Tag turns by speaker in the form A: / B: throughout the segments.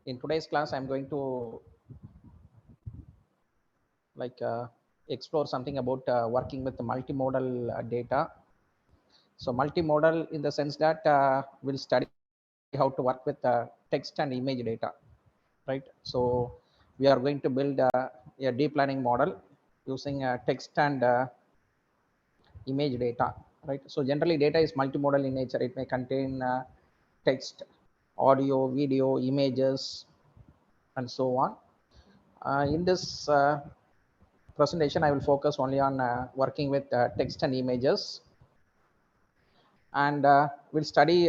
A: In today's class, I'm going to explore something about working with the multimodal data. So multimodal in the sense that we'll study how to work with text and image data, right? So we are going to build a deep learning model using text and image data, right? So generally data is multimodal in nature. It may contain text, audio, video, images, and so on. In this presentation, I will focus only on working with text and images, and we'll study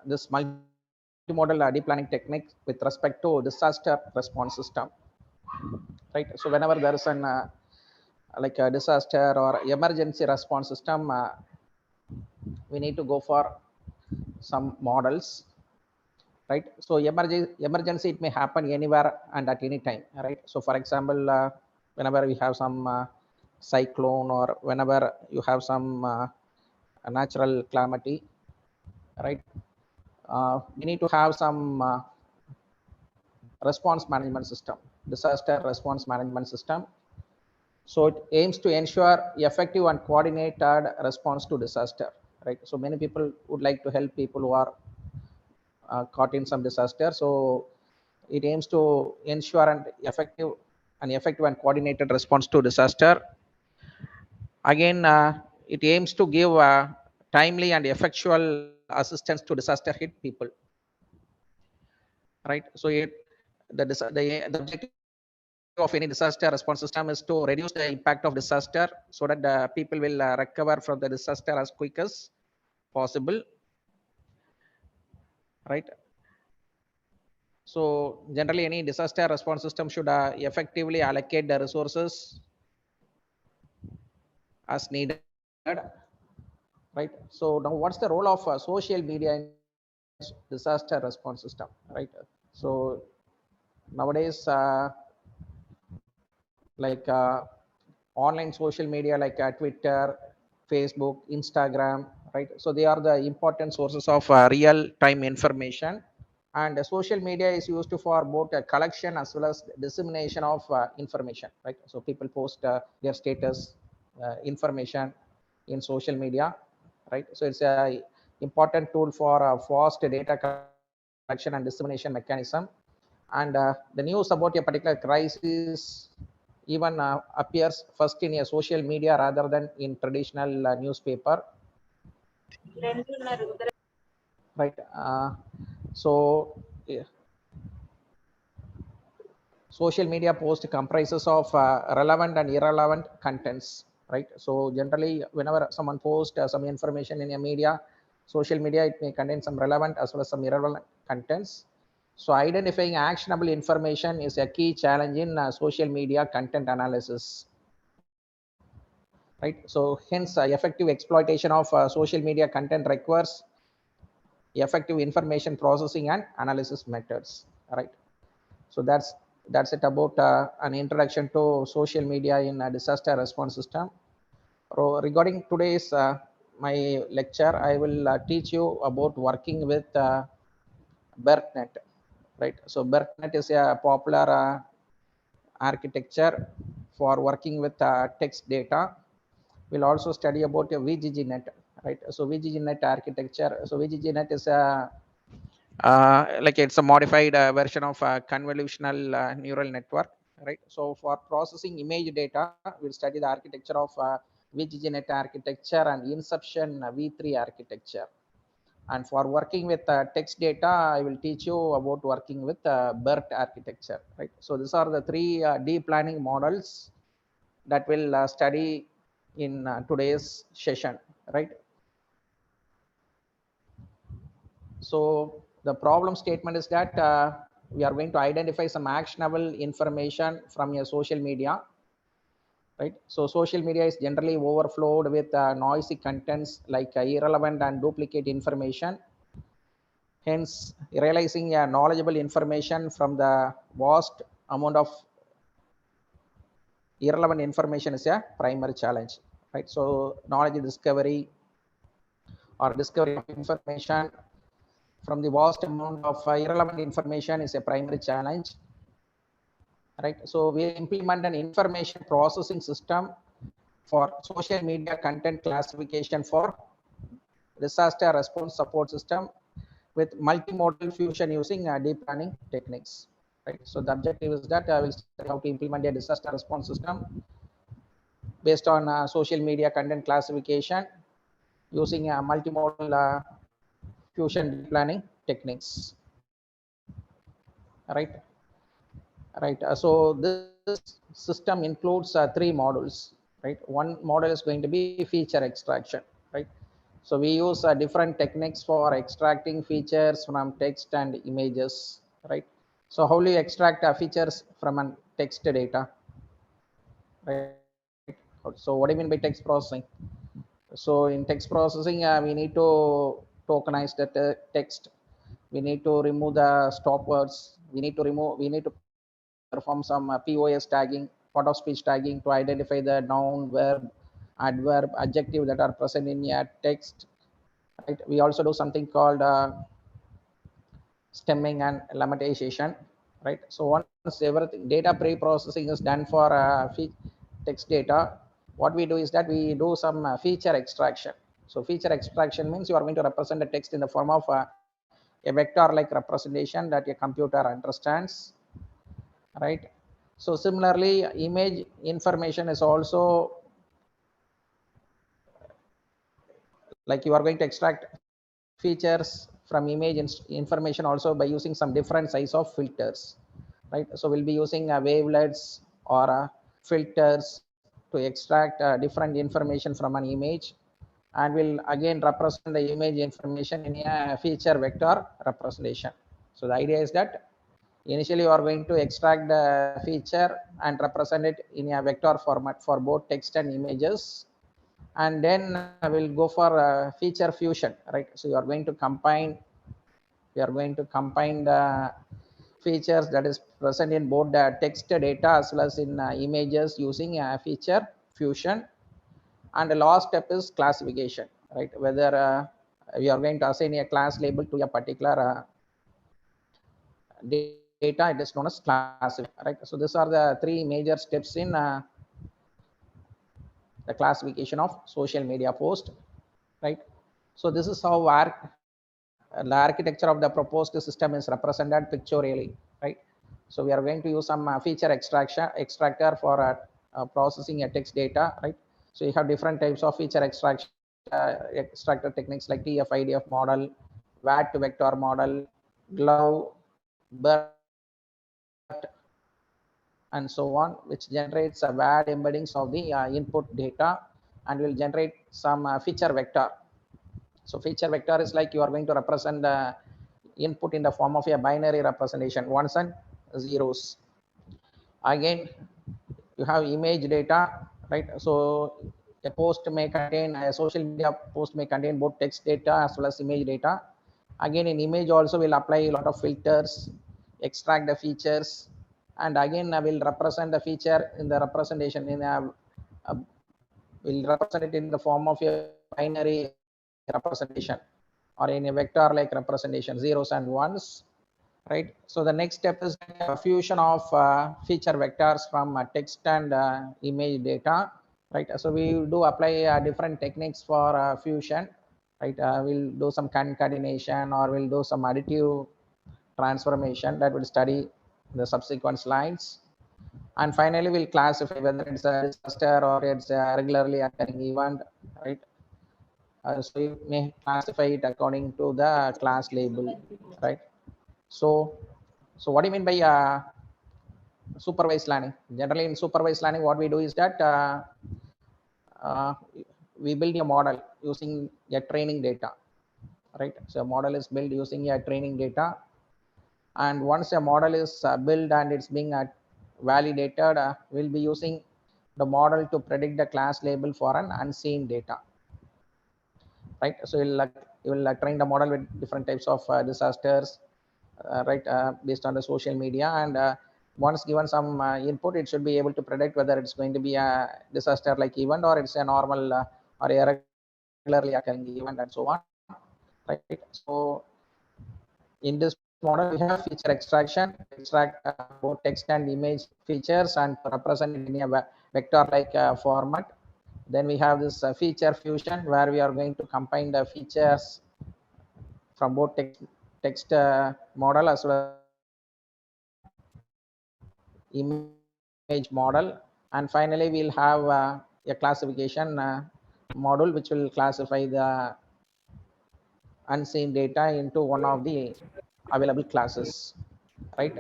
A: this multimodal deep learning technique with respect to disaster response system, right? So whenever there is an like a disaster or emergency response system, we need to go for some models, right? So emergency, it may happen anywhere and at any time, right? So for example, whenever we have some cyclone, or whenever you have some natural calamity, right? We need to have some response management system, disaster response management system. So it aims to ensure effective and coordinated response to disaster, right? So many people would like to help people who are caught in some disaster. So it aims to ensure an effective and coordinated response to disaster. Again, it aims to give timely and effectual assistance to disaster hit people, right? So the objective of any disaster response system is to reduce the impact of disaster, so that the people will recover from the disaster as quick as possible, right? So generally any disaster response system should effectively allocate the resources as needed, right? So now what's the role of social media in disaster response system, right? So nowadays like online social media like Twitter, Facebook, Instagram, right? So they are the important sources of real time information, and social media is used for both collection as well as dissemination of information, right? So people post their status information in social media, right? So it's a important tool for fast data collection and dissemination mechanism. And the news about a particular crisis even appears first in a social media rather than in traditional newspaper, right? So yeah, social media post comprises of relevant and irrelevant contents, right? So generally whenever someone posts some information in a media, social media, it may contain some relevant as well as some irrelevant contents. So identifying actionable information is a key challenge in social media content analysis, right? So hence effective exploitation of social media content requires effective information processing and analysis methods, right? So that's it about an introduction to social media in a disaster response system. Regarding today's my lecture, I will teach you about working with BERTnet, right? So BERTnet is a popular architecture for working with text data. We'll also study about a VGGNet, right? So VGGNet architecture. So VGGNet is a like it's a modified version of a convolutional neural network, right? So for processing image data, we'll study the architecture of VGGNet architecture and Inception V3 architecture. And for working with text data, I will teach you about working with BERT architecture, right? So these are the three deep learning models that we'll study in today's session, right? So the problem statement is that we are going to identify some actionable information from your social media, right? So social media is generally overflowed with noisy contents like irrelevant and duplicate information. Hence, realizing knowledgeable information from the vast amount of irrelevant information is a primary challenge, right? So knowledge discovery or discovery of information from the vast amount of irrelevant information is a primary challenge, right? So we implement an information processing system for social media content classification for disaster response support system with multimodal fusion using deep learning techniques, right? So the objective is that I will study how to implement a disaster response system based on social media content classification using multimodal fusion deep learning techniques, right? Right. So this system includes three models, right? One model is going to be feature extraction, right? So we use different techniques for extracting features from text and images, right? So how do you extract features from a text data, right? So what do you mean by text processing? So in text processing, we need to tokenize the text. We need to remove the stop words. We need to perform some POS tagging, part of speech tagging to identify the noun, verb, adverb, adjective that are present in a text. Right. We also do something called stemming and lemmatization. Right. So once everything data pre-processing is done for text data, what we do is that we do some feature extraction. So feature extraction means you are going to represent the text in the form of a vector-like representation that a computer understands, right? So similarly, image information is also like you are going to extract features from image information also by using some different size of filters, right? So we'll be using wavelets or filters to extract different information from an image, and will again represent the image information in a feature vector representation. So the idea is that initially you are going to extract the feature and represent it in a vector format for both text and images, and then we'll go for feature fusion, right? So you are going to combine the features that is present in both the text data as well as in images using feature fusion. And the last step is classification, right? Whether we are going to assign a class label to a particular data, it is known as classification, right? So these are the three major steps in the classification of social media post, right? So this is how the architecture of the proposed system is represented pictorially, right? So we are going to use some feature extractor for processing a text data, right? So you have different types of feature extractor techniques like TF-IDF model, VAT vector model, GLOW, BERT, and so on, which generates a VAD embeddings of the input data and will generate some feature vector. So feature vector is like you are going to represent the input in the form of a binary representation, ones and zeros. Again, you have image data, right? So a social media post may contain both text data as well as image data. Again, in image also we'll apply a lot of filters, extract the features, and again I will represent the feature in the representation in a will represent it in the form of a binary representation or in a vector like representation, zeros and ones, right? So the next step is a fusion of feature vectors from text and image data, right? So we do apply different techniques for fusion, right? We'll do some concatenation or we'll do some additive transformation that will study the subsequent slides. And finally, we'll classify whether it's a disaster or it's a regularly occurring event, right? So you may classify it according to the class label, right? So, so what do you mean by supervised learning? Generally, in supervised learning, what we do is that uh, we build a model using a training data, right? So a model is built using a training data, and once a model is built and it's being validated, we'll be using the model to predict the class label for an unseen data, right? So you will train the model with different types of disasters, right, based on the social media, and once given some input, it should be able to predict whether it's going to be a disaster like event or it's a normal or a regularly occurring event and so on, right? So In this model, we have feature extraction, extract both text and image features and represent it in a vector-like format. Then we have this feature fusion, where we are going to combine the features from both text model as well as image model. And finally, we'll have a classification module which will classify the unseen data into one of the available classes, right?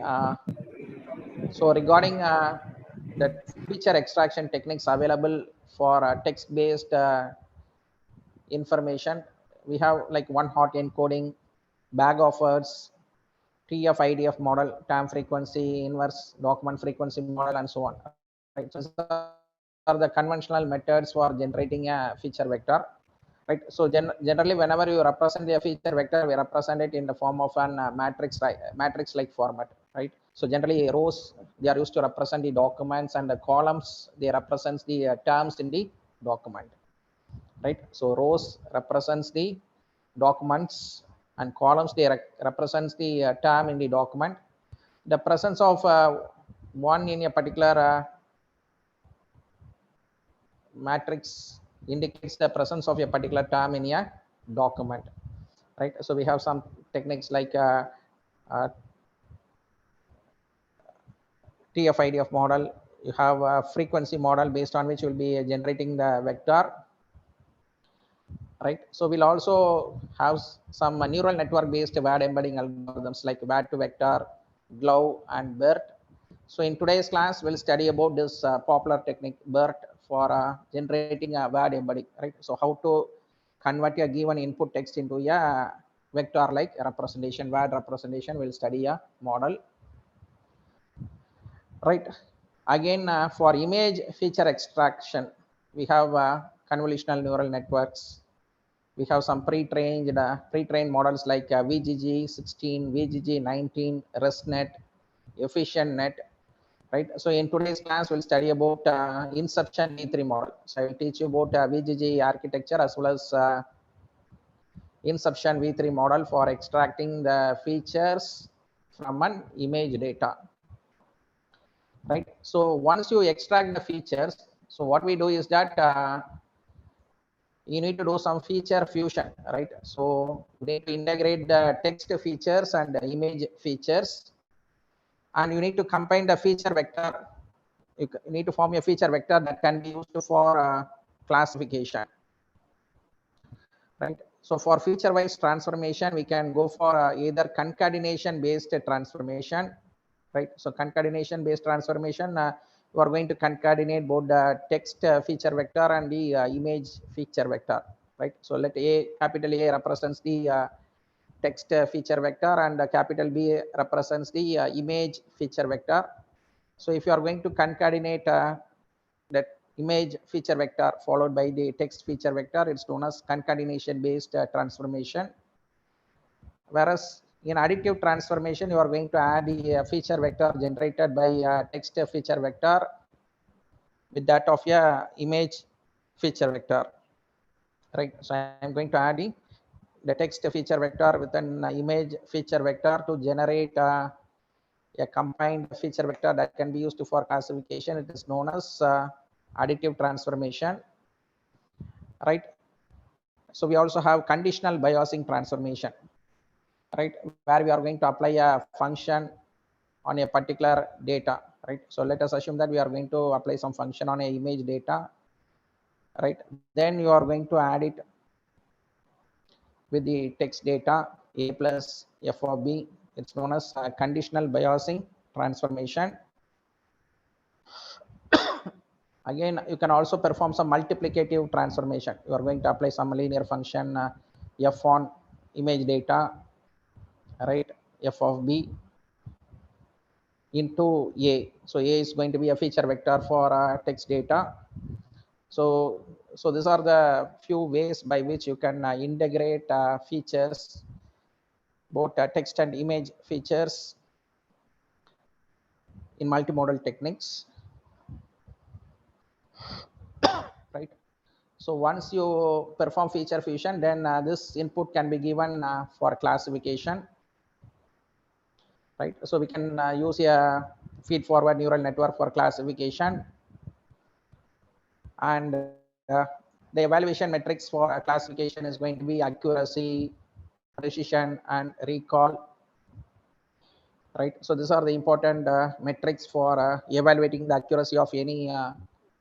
A: So regarding the feature extraction techniques available for text-based information, we have like one hot encoding, bag of words, TF-IDF model, time frequency, inverse document frequency model, and so on. Right. So these are the conventional methods for generating a feature vector. Right. So generally, whenever you represent a feature vector, we represent it in the form of an matrix-like format. Right. So generally, rows, they are used to represent the documents, and the columns, they represents the terms in the document. Right. So rows represents the documents, and columns, they represents the term in the document. The presence of one in a particular matrix indicates the presence of a particular term in a document, right? So we have some techniques like TF-IDF model. You have a frequency model based on which you will be generating the vector, right? So we'll also have some neural network based word embedding algorithms like word to vector, GLOW, and BERT. So in today's class, we'll study about this popular technique BERT for generating a word embedding, right? So how to convert a given input text into a vector like representation, word representation. We'll study a model, right? Again, for image feature extraction, we have convolutional neural networks. We have some pre-trained models like VGG16, VGG19, ResNet, EfficientNet, right? So in today's class, we'll study about Inception V3 model. So I will teach you about VGG architecture as well as Inception V3 model for extracting the features from an image data, right? So once you extract the features, so what we do is that you need to do some feature fusion, right? So you need to integrate the text features and the image features, and you need to combine the feature vector. You need to form a feature vector that can be used for classification, right? So for feature wise transformation, we can go for either concatenation based transformation, right? So concatenation based transformation, you are going to concatenate both the text feature vector and the image feature vector, right? So let capital A represents the text feature vector, and capital B represents the image feature vector. So if you are going to concatenate that image feature vector followed by the text feature vector, it's known as concatenation based transformation. Whereas in additive transformation, you are going to add the feature vector generated by text feature vector with that of a image feature vector, right? So I'm going to add the text feature vector with an image feature vector to generate a combined feature vector that can be used for classification. It is known as additive transformation, right? So we also have conditional biasing transformation, right, where we are going to apply a function on a particular data, right? So let us assume that we are going to apply some function on a image data, right? Then you are going to add it with the text data a plus f of b. It's known as conditional biasing transformation. Again, you can also perform some multiplicative transformation. You are going to apply some linear function f on image data, right, f of b into a. So a is going to be a feature vector for text data. So these are the few ways by which you can integrate features, both text and image features, in multimodal techniques, right? So once you perform feature fusion, then this input can be given for classification, right? So we can use a feed forward neural network for classification, and the evaluation metrics for classification is going to be accuracy, precision, and recall, right? So these are the important metrics for evaluating the accuracy of any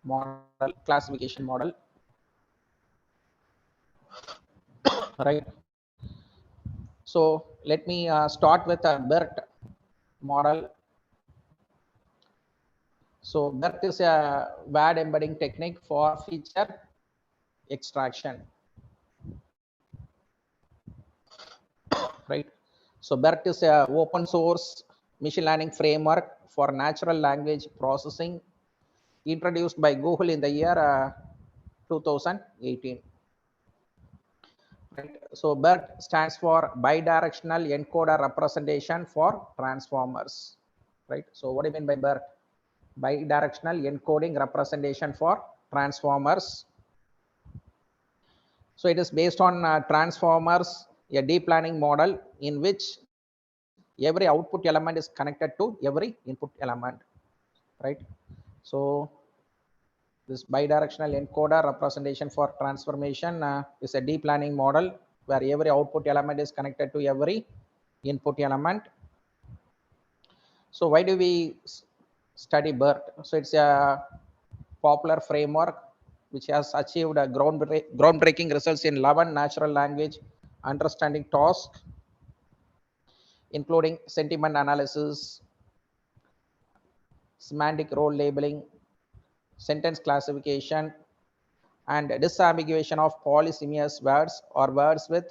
A: model, classification model, right? So let me start with a BERT model. So BERT is a word embedding technique for feature extraction, right? So BERT is a open source machine learning framework for natural language processing introduced by Google in the year 2018. Right. So BERT stands for bidirectional encoder representation for transformers. Right. So what do you mean by BERT? Bidirectional encoding representation for transformers. So it is based on transformers, a deep learning model in which every output element is connected to every input element, right? So this bidirectional encoder representation for transformation is a deep learning model where every output element is connected to every input element. So why do we study BERT? So it's a popular framework which has achieved a groundbreaking results in 11 natural language understanding tasks, including sentiment analysis, semantic role labeling, sentence classification, and disambiguation of polysemous words or words with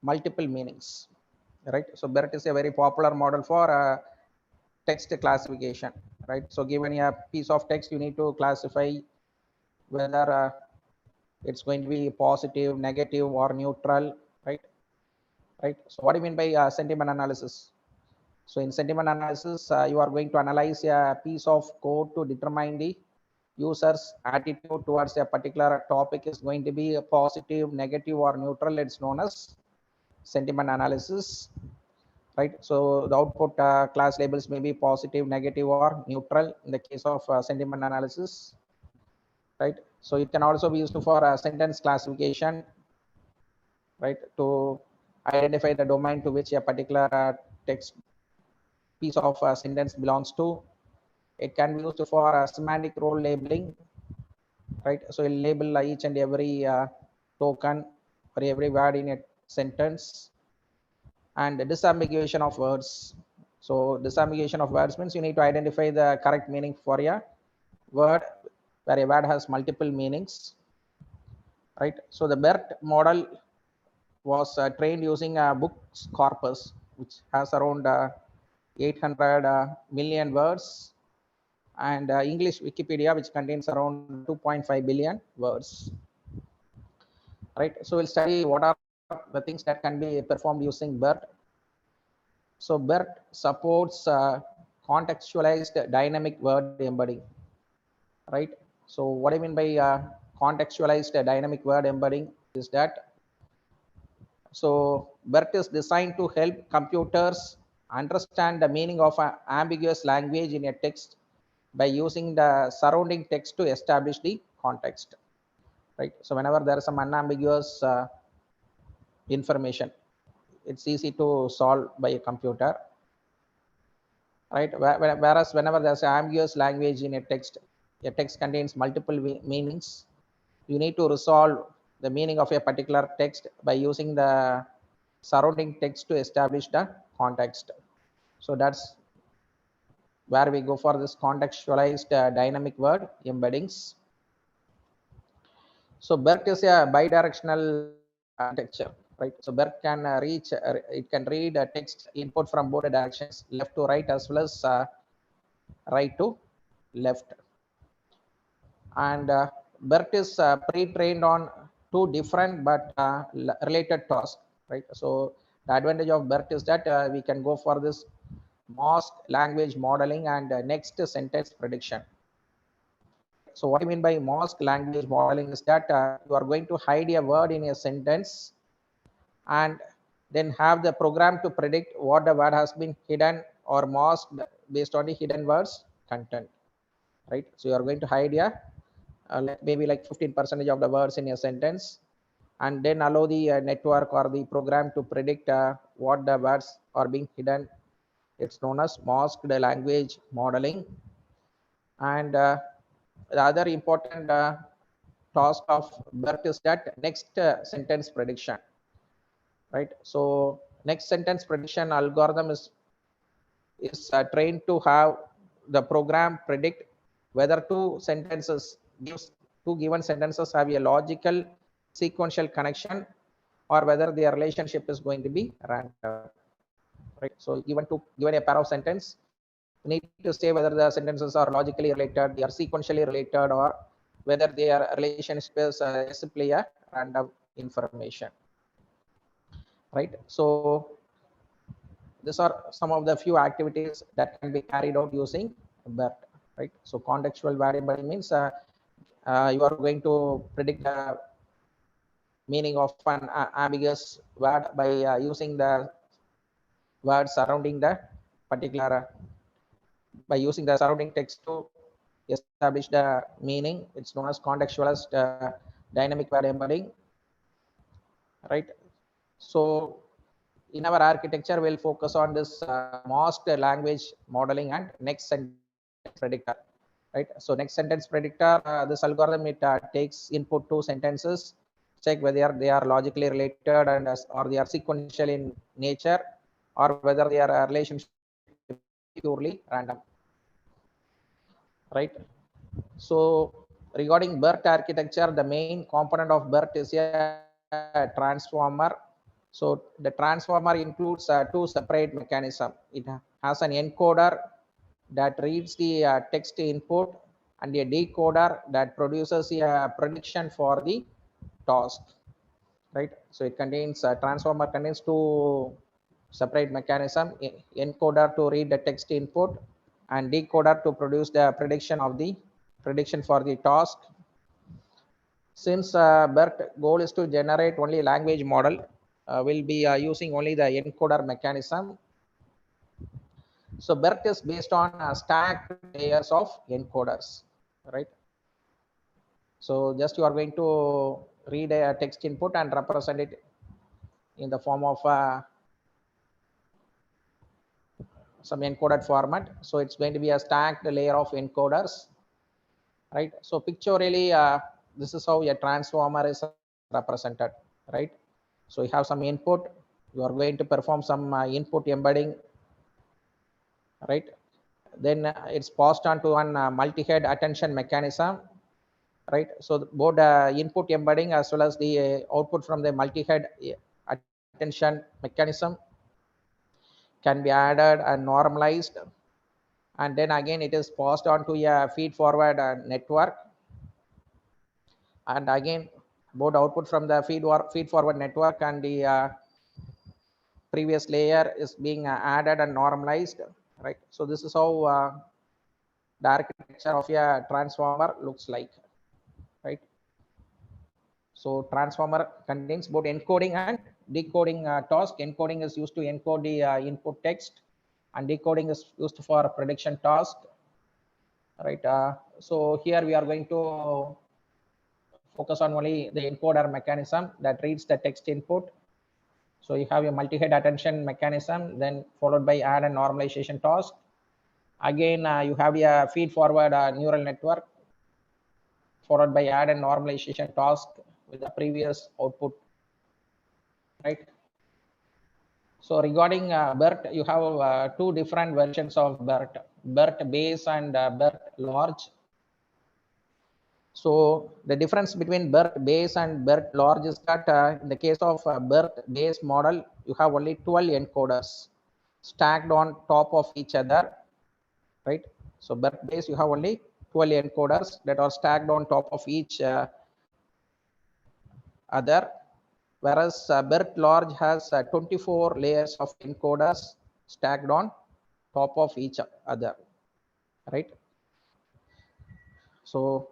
A: multiple meanings, right? So BERT is a very popular model for text classification, right? So given a piece of text, you need to classify whether it's going to be positive, negative, or neutral, right? Right. So what do you mean by sentiment analysis? So in sentiment analysis, you are going to analyze a piece of code to determine the user's attitude towards a particular topic is going to be a positive, negative, or neutral. It's known as sentiment analysis, right? So the output class labels may be positive, negative, or neutral in the case of sentiment analysis, right? So it can also be used for sentence classification, right? To identify the domain to which a particular text piece of sentence belongs to. It can be used for semantic role labeling, right? So it label each and every token or every word in a sentence, and disambiguation of words. So disambiguation of words means you need to identify the correct meaning for a word where a word has multiple meanings, right? So the BERT model was trained using a books corpus, which has around 800 million words, and English Wikipedia, which contains around 2.5 billion words, right? So we'll study what are the things that can be performed using BERT. So BERT supports contextualized dynamic word embedding, right? So what I mean by contextualized dynamic word embedding is that, so BERT is designed to help computers understand the meaning of an ambiguous language in a text by using the surrounding text to establish the context, right? So whenever there is some unambiguous information, it's easy to solve by a computer, right? Whereas whenever there's an ambiguous language in a text contains multiple meanings, you need to resolve the meaning of a particular text by using the surrounding text to establish the context. So that's where we go for this contextualized dynamic word embeddings. So BERT is a bidirectional architecture, right? So BERT can it can read a text input from both directions, left to right as well as right to left. And BERT is pre-trained on two different but related tasks, right? So the advantage of BERT is that we can go for this mask language modeling and next sentence prediction. So what I mean by mask language modeling is that you are going to hide a word in a sentence, and then have the program to predict what the word has been hidden or masked based on the hidden words content, right? So you are going to hide maybe like 15% of the words in a sentence, and then allow the network or the program to predict what the words are being hidden. It's known as masked language modeling. And the other important task of BERT is that next sentence prediction, right? So next sentence prediction algorithm is trained to have the program predict whether two given sentences have a logical sequential connection, or whether their relationship is going to be random, right? So given a pair of sentence, you need to say whether the sentences are logically related, they are sequentially related, or whether their relationship is simply a random information, right? So these are some of the few activities that can be carried out using BERT, right? So contextual variable means you are going to predict the meaning of an ambiguous word by using the word surrounding the particular by using the surrounding text to establish the meaning. It's known as contextualized dynamic word embedding, right? So in our architecture, we'll focus on this masked language modeling and next sentence predictor, right? So next sentence predictor, this algorithm, it takes input two sentences, check whether they are logically related and or they are sequential in nature, or whether they are a relationship purely random, right? So regarding BERT architecture, the main component of BERT is a transformer. So the transformer includes two separate mechanisms. It has an encoder that reads the text input, and a decoder that produces a prediction for the task, right? So it contains transformer contains two separate mechanism: encoder to read the text input and decoder to produce the prediction for the task. Since BERT goal is to generate only language model, will be using only the encoder mechanism. So BERT is based on stacked layers of encoders, right? So just you are going to read a text input and represent it in the form of some encoded format. So it's going to be a stacked layer of encoders, right? So pictorially, this is how a transformer is represented, right? So you have some input, you are going to perform some input embedding, right? Then it's passed on to one multi-head attention mechanism, right? So both input embedding as well as the output from the multi-head attention mechanism can be added and normalized, and then again it is passed on to a feed forward network, and again both output from the feed forward network and the previous layer is being added and normalized, right? So this is how the architecture of a transformer looks like, right? So transformer contains both encoding and decoding task. Encoding is used to encode the input text, and decoding is used for prediction task, right? So here we are going to focus on only the encoder mechanism that reads the text input. So you have a multi-head attention mechanism, then followed by add and normalization task. Again, you have a feed forward neural network, followed by add and normalization task with the previous output, right? So regarding BERT, you have two different versions of BERT, BERT base and BERT large. So the difference between BERT base and BERT large is that in the case of BERT base model, you have only 12 encoders stacked on top of each other, right? So BERT base, you have only 12 encoders that are stacked on top of each other, whereas BERT large has 24 layers of encoders stacked on top of each other, right? So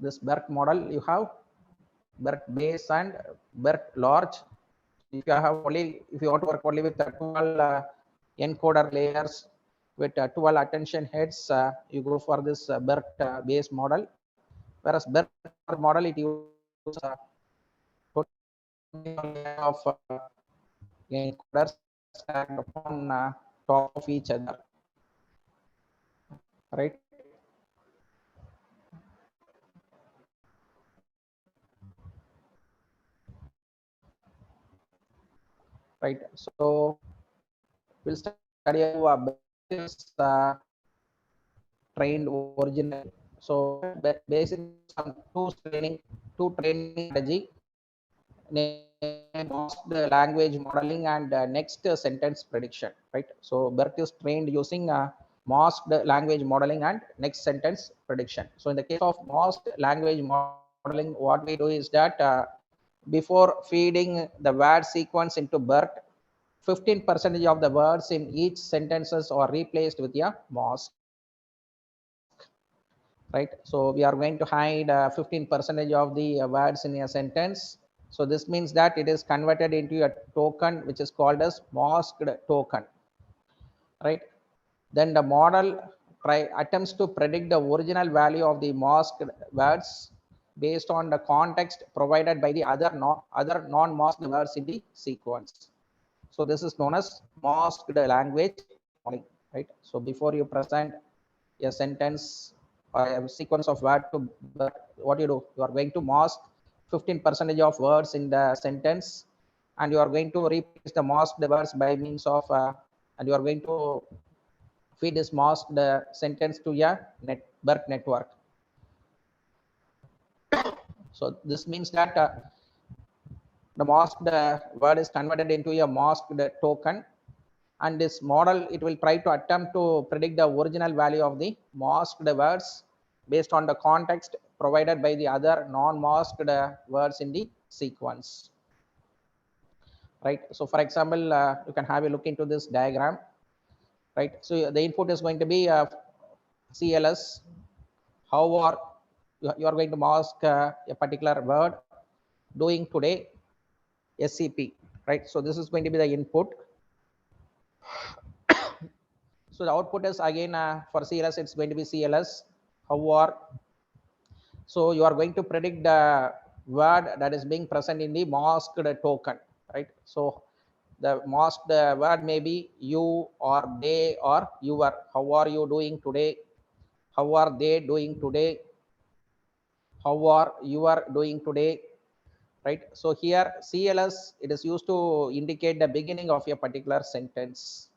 A: this BERT model, you have BERT base and BERT large. If you want to work only with the 12 encoder layers with 12 attention heads, you go for this BERT based model. Whereas BERT model, it uses of encoders stacked upon top of each other, right? Right. So we'll study how is trained originally. So basically, some two training strategy, masked language modeling and next sentence prediction, right? So BERT is trained using masked language modeling and next sentence prediction. So in the case of masked language modeling, what we do is that before feeding the word sequence into BERT, 15% of the words in each sentences are replaced with a mask, right? So we are going to hide 15% of the words in a sentence. So this means that it is converted into a token which is called as masked token, right? Then the model attempts to predict the original value of the masked words based on the context provided by the other non-masked words in the sequence. So this is known as masked language modeling, right? So before you present a sentence or a sequence of word to what you do, you are going to mask 15% of words in the sentence, and you are going to replace the masked words by means of and you are going to feed this masked sentence to a BERT network. So this means that the masked word is converted into a masked token, and this model, it will try to attempt to predict the original value of the masked words based on the context provided by the other non-masked words in the sequence, right? So for example, you can have a look into this diagram, right? So the input is going to be CLS. How are you are going to mask a particular word doing today, SCP, right? So this is going to be the input. So the output is again for CLS, it's going to be CLS. How are, so you are going to predict the word that is being present in the masked token, right? So the masked word may be you or they or your. How are you doing today? How are they doing today? How are you are doing today? Right? So here CLS, it is used to indicate the beginning of a particular sentence.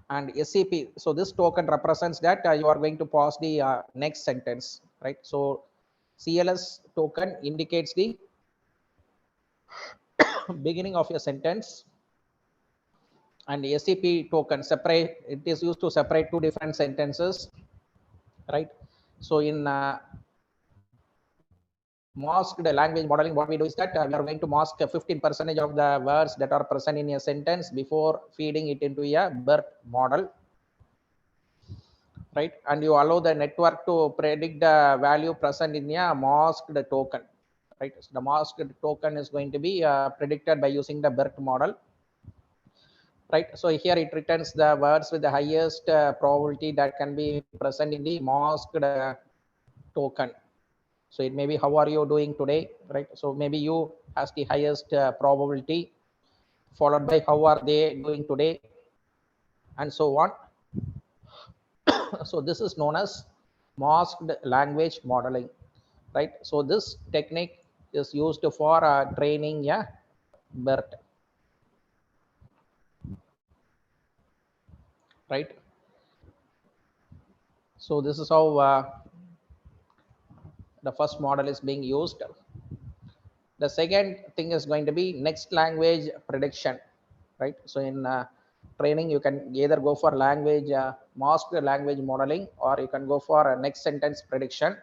A: And SCP, so this token represents that you are going to pass the next sentence, right? So CLS token indicates the beginning of a sentence, and SCP token separate, it is used to separate two different sentences, right? So in masked language modeling, what we do is that we are going to mask 15% of the words that are present in a sentence before feeding it into a BERT model, right? And you allow the network to predict the value present in a masked token, right? So the masked token is going to be predicted by using the BERT model, right? So here it returns the words with the highest probability that can be present in the masked token. So it may be how are you doing today, right? So maybe you has the highest probability, followed by how are they doing today, and so on. So this is known as masked language modeling, right? So this technique is used for training a BERT, right? So this is how the first model is being used. The second thing is going to be next language prediction, right? So in training, you can either go for language masked language modeling, or you can go for a next sentence prediction,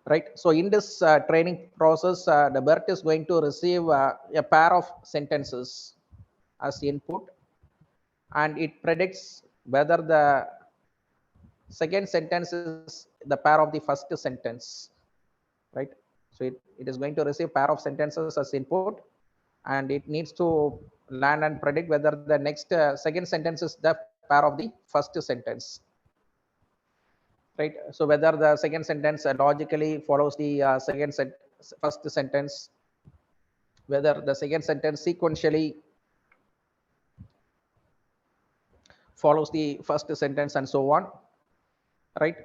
A: right? So in this training process, the BERT is going to receive a pair of sentences as input, and it predicts whether the second sentence is the pair of the first sentence, right? So it is going to receive pair of sentences as input, and it needs to learn and predict whether the next second sentence is the pair of the first sentence, right? So whether the second sentence logically follows the first sentence, whether the second sentence sequentially follows the first sentence, and so on, right?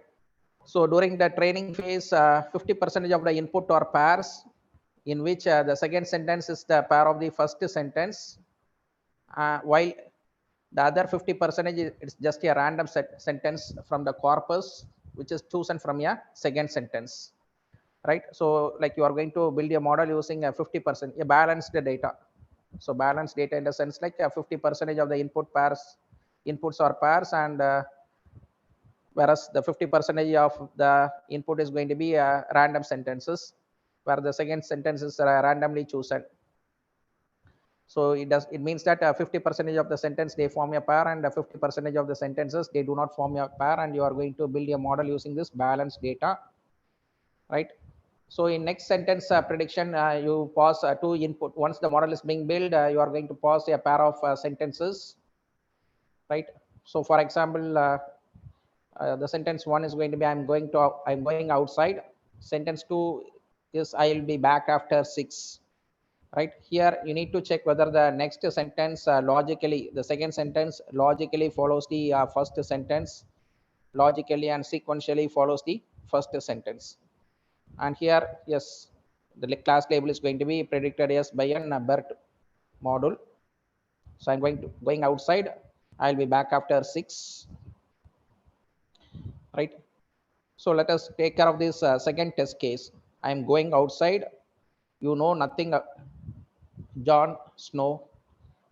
A: So during the training phase, 50% of the input are pairs, in which the second sentence is the pair of the first sentence, while the other 50% is just a random sentence from the corpus, which is chosen from a second sentence, right? So like you are going to build a model using a 50%, a balanced data. So balanced data in the sense like 50% of the inputs are pairs, and whereas the 50% of the input is going to be random sentences, where the second sentence is randomly chosen. So it means that 50% of the sentence they form a pair, and 50% of the sentences they do not form a pair, and you are going to build a model using this balanced data, right? So in next sentence prediction, you pass two input. Once the model is being built, you are going to pass a pair of sentences, right? So for example, the sentence one is going to be I'm going outside. Sentence two is I'll be back after 6. Right here, you need to check whether the next sentence logically, the second sentence logically follows the first sentence, logically and sequentially follows the first sentence. And here, yes, the class label is going to be predicted as by an BERT module. So I'm going outside. I'll be back after 6. Right. So let us take care of this second test case. I'm going outside. You know nothing, Jon Snow.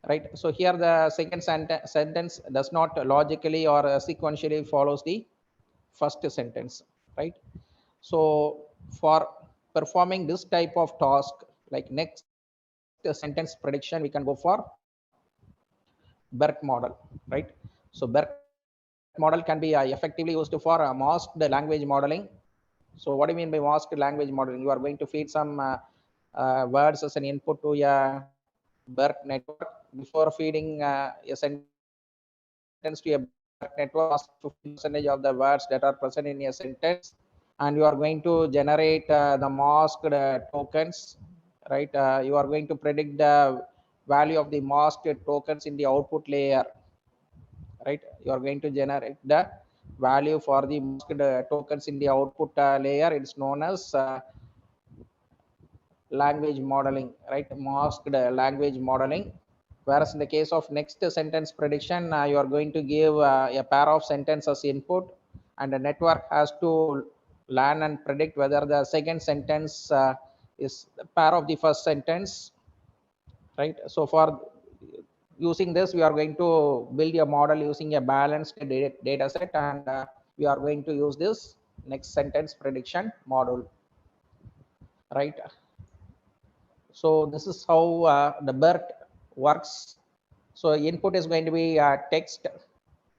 A: Right. So here the second sentence does not logically or sequentially follows the first sentence. Right. So for performing this type of task, like next sentence prediction, we can go for BERT model, right? So BERT model can be effectively used for masked language modeling. So what do you mean by masked language modeling? You are going to feed some words as an input to a BERT network. Before feeding a sentence to a BERT network, you mask 50% of the words that are present in a sentence, and you are going to generate the masked tokens, right? You are going to predict the value of the masked tokens in the output layer, right? You are going to generate the value for the masked tokens in the output layer. It's known as language modeling, right? Masked language modeling. Whereas in the case of next sentence prediction, you are going to give a pair of sentences input, and the network has to learn and predict whether the second sentence is a pair of the first sentence, right? So for using this, we are going to build a model using a balanced data set, and we are going to use this next sentence prediction module, right? So this is how the BERT works. So input is going to be text,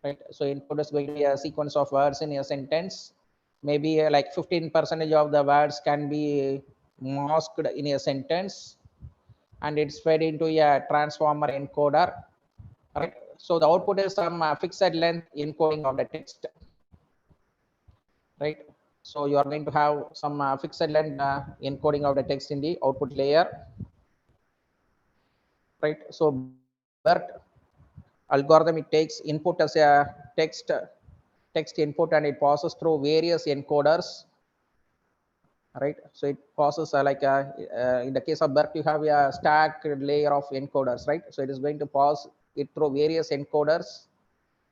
A: right? So input is going to be a sequence of words in a sentence. Maybe like 15% of the words can be masked in a sentence, and it's fed into a transformer encoder, right? So the output is some fixed length encoding of the text, right? So you are going to have some fixed length encoding of the text in the output layer, right? So BERT algorithm, it takes input as a text input, and it passes through various encoders, right? So it passes in the case of BERT, you have a stacked layer of encoders, right? So it is going to pass it through various encoders,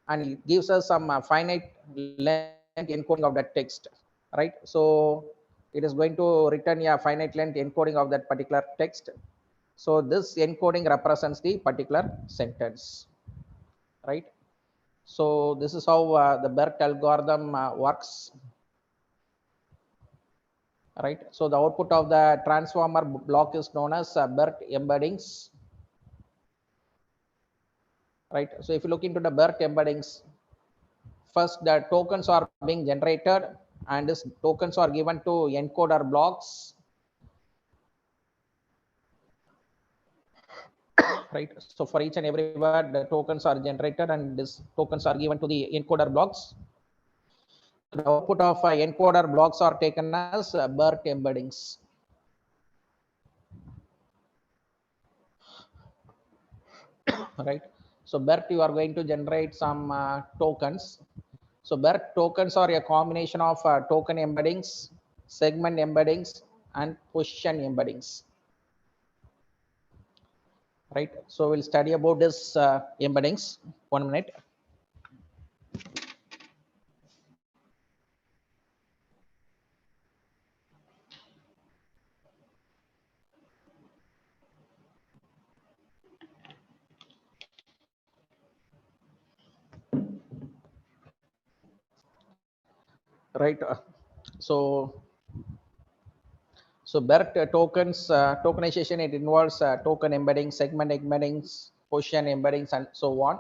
A: and it gives us some finite length encoding of that text, right? So it is going to return a finite length encoding of that particular text. So this encoding represents the particular sentence, right? So this is how the BERT algorithm works, right? So the output of the transformer block is known as BERT embeddings, right? So if you look into the BERT embeddings, first the tokens are being generated, and these tokens are given to encoder blocks, right? So for each and every word, the tokens are generated and these tokens are given to the encoder blocks. The output of encoder blocks are taken as BERT embeddings. Right. So BERT, you are going to generate some tokens. So BERT tokens are a combination of token embeddings, segment embeddings, and position embeddings. Right. So we'll study about this embeddings. 1 minute. Right. So BERT tokens, tokenization, it involves token embedding, segment embeddings, position embeddings, and so on.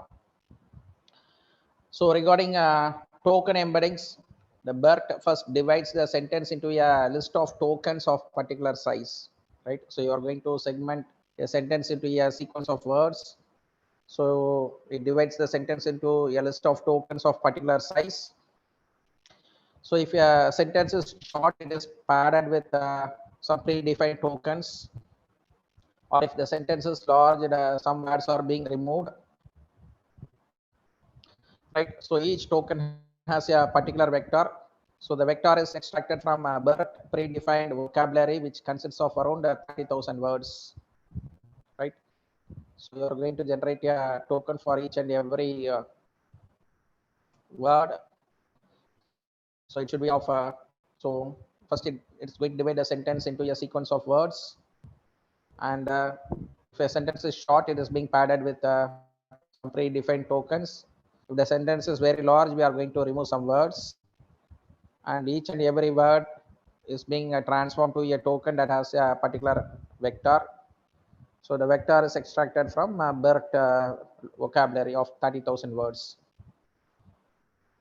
A: So regarding token embeddings, the BERT first divides the sentence into a list of tokens of particular size, right? So you are going to segment a sentence into a sequence of words. So it divides the sentence into a list of tokens of particular size. So if a sentence is short, it is padded with some predefined tokens, or if the sentence is large, some words are being removed, right? So each token has a particular vector. So the vector is extracted from a BERT predefined vocabulary, which consists of around 30,000 words, right? So you are going to generate a token for each and every word. So it should be of so first it's going to divide the sentence into a sequence of words, and if a sentence is short, it is being padded with some predefined tokens. If the sentence is very large, we are going to remove some words, and each and every word is being transformed to a token that has a particular vector. So the vector is extracted from BERT vocabulary of 30,000 words,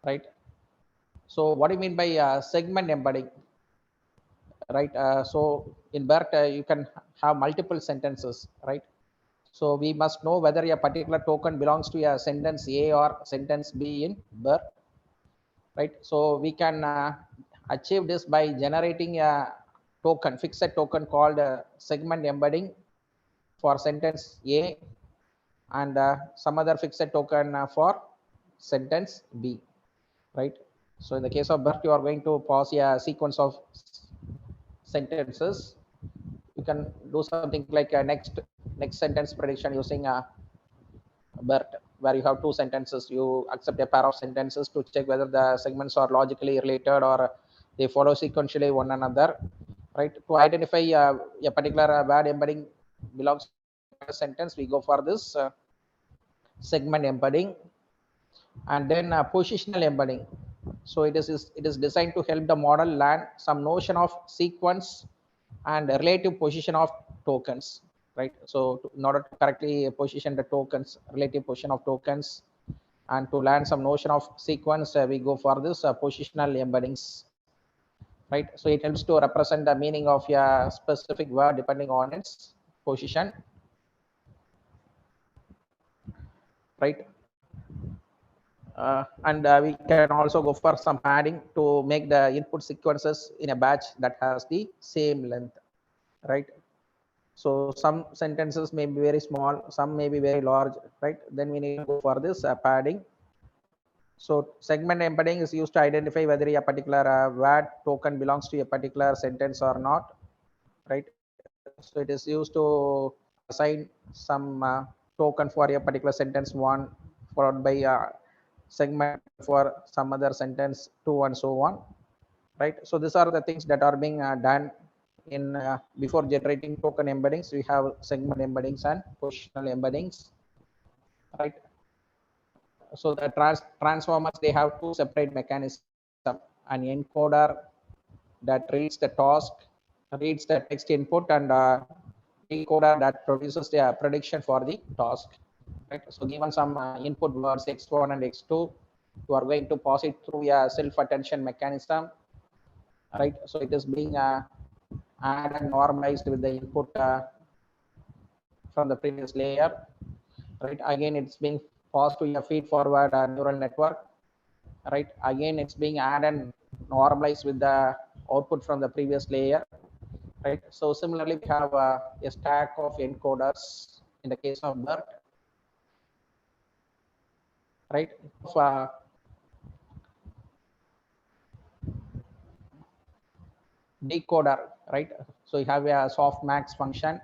A: right? So what do you mean by segment embedding, right? So in BERT, you can have multiple sentences, right? So we must know whether a particular token belongs to a sentence A or sentence B in BERT, right? So we can achieve this by generating a token, fixed token called segment embedding for sentence A, and some other fixed token for sentence B, right? So in the case of BERT, you are going to pass a sequence of sentences. You can do something like a next sentence prediction using a BERT, where you have two sentences. You accept a pair of sentences to check whether the segments are logically related or they follow sequentially one another, right? To identify a particular word embedding belongs to a sentence, we go for this segment embedding, and then positional embedding. So it is designed to help the model learn some notion of sequence and relative position of tokens, right? So in order to correctly position the tokens, relative position of tokens, and to learn some notion of sequence, we go for this positional embeddings, right? So it helps to represent the meaning of a specific word depending on its position, right? And we can also go for some padding to make the input sequences in a batch that has the same length, right? So some sentences may be very small, some may be very large, right? Then we need to go for this padding. So segment embedding is used to identify whether a particular word token belongs to a particular sentence or not, right? So it is used to assign some token for a particular sentence one, followed by a segment for some other sentence two, and so on, right? So these are the things that are being done in before generating token embeddings. We have segment embeddings and positional embeddings, right? So the transformers, they have two separate mechanisms: an encoder that reads the task, reads the text input, and decoder that produces the prediction for the task, right? So given some input words x1 and x2, you are going to pass it through a self-attention mechanism, right? So it is being added and normalized with the input from the previous layer, right? Again, it's being passed to a feed forward neural network, right? Again, it's being added and normalized with the output from the previous layer, right? So similarly, we have a stack of encoders in the case of BERT, right? Decoder, right? So you have a softmax function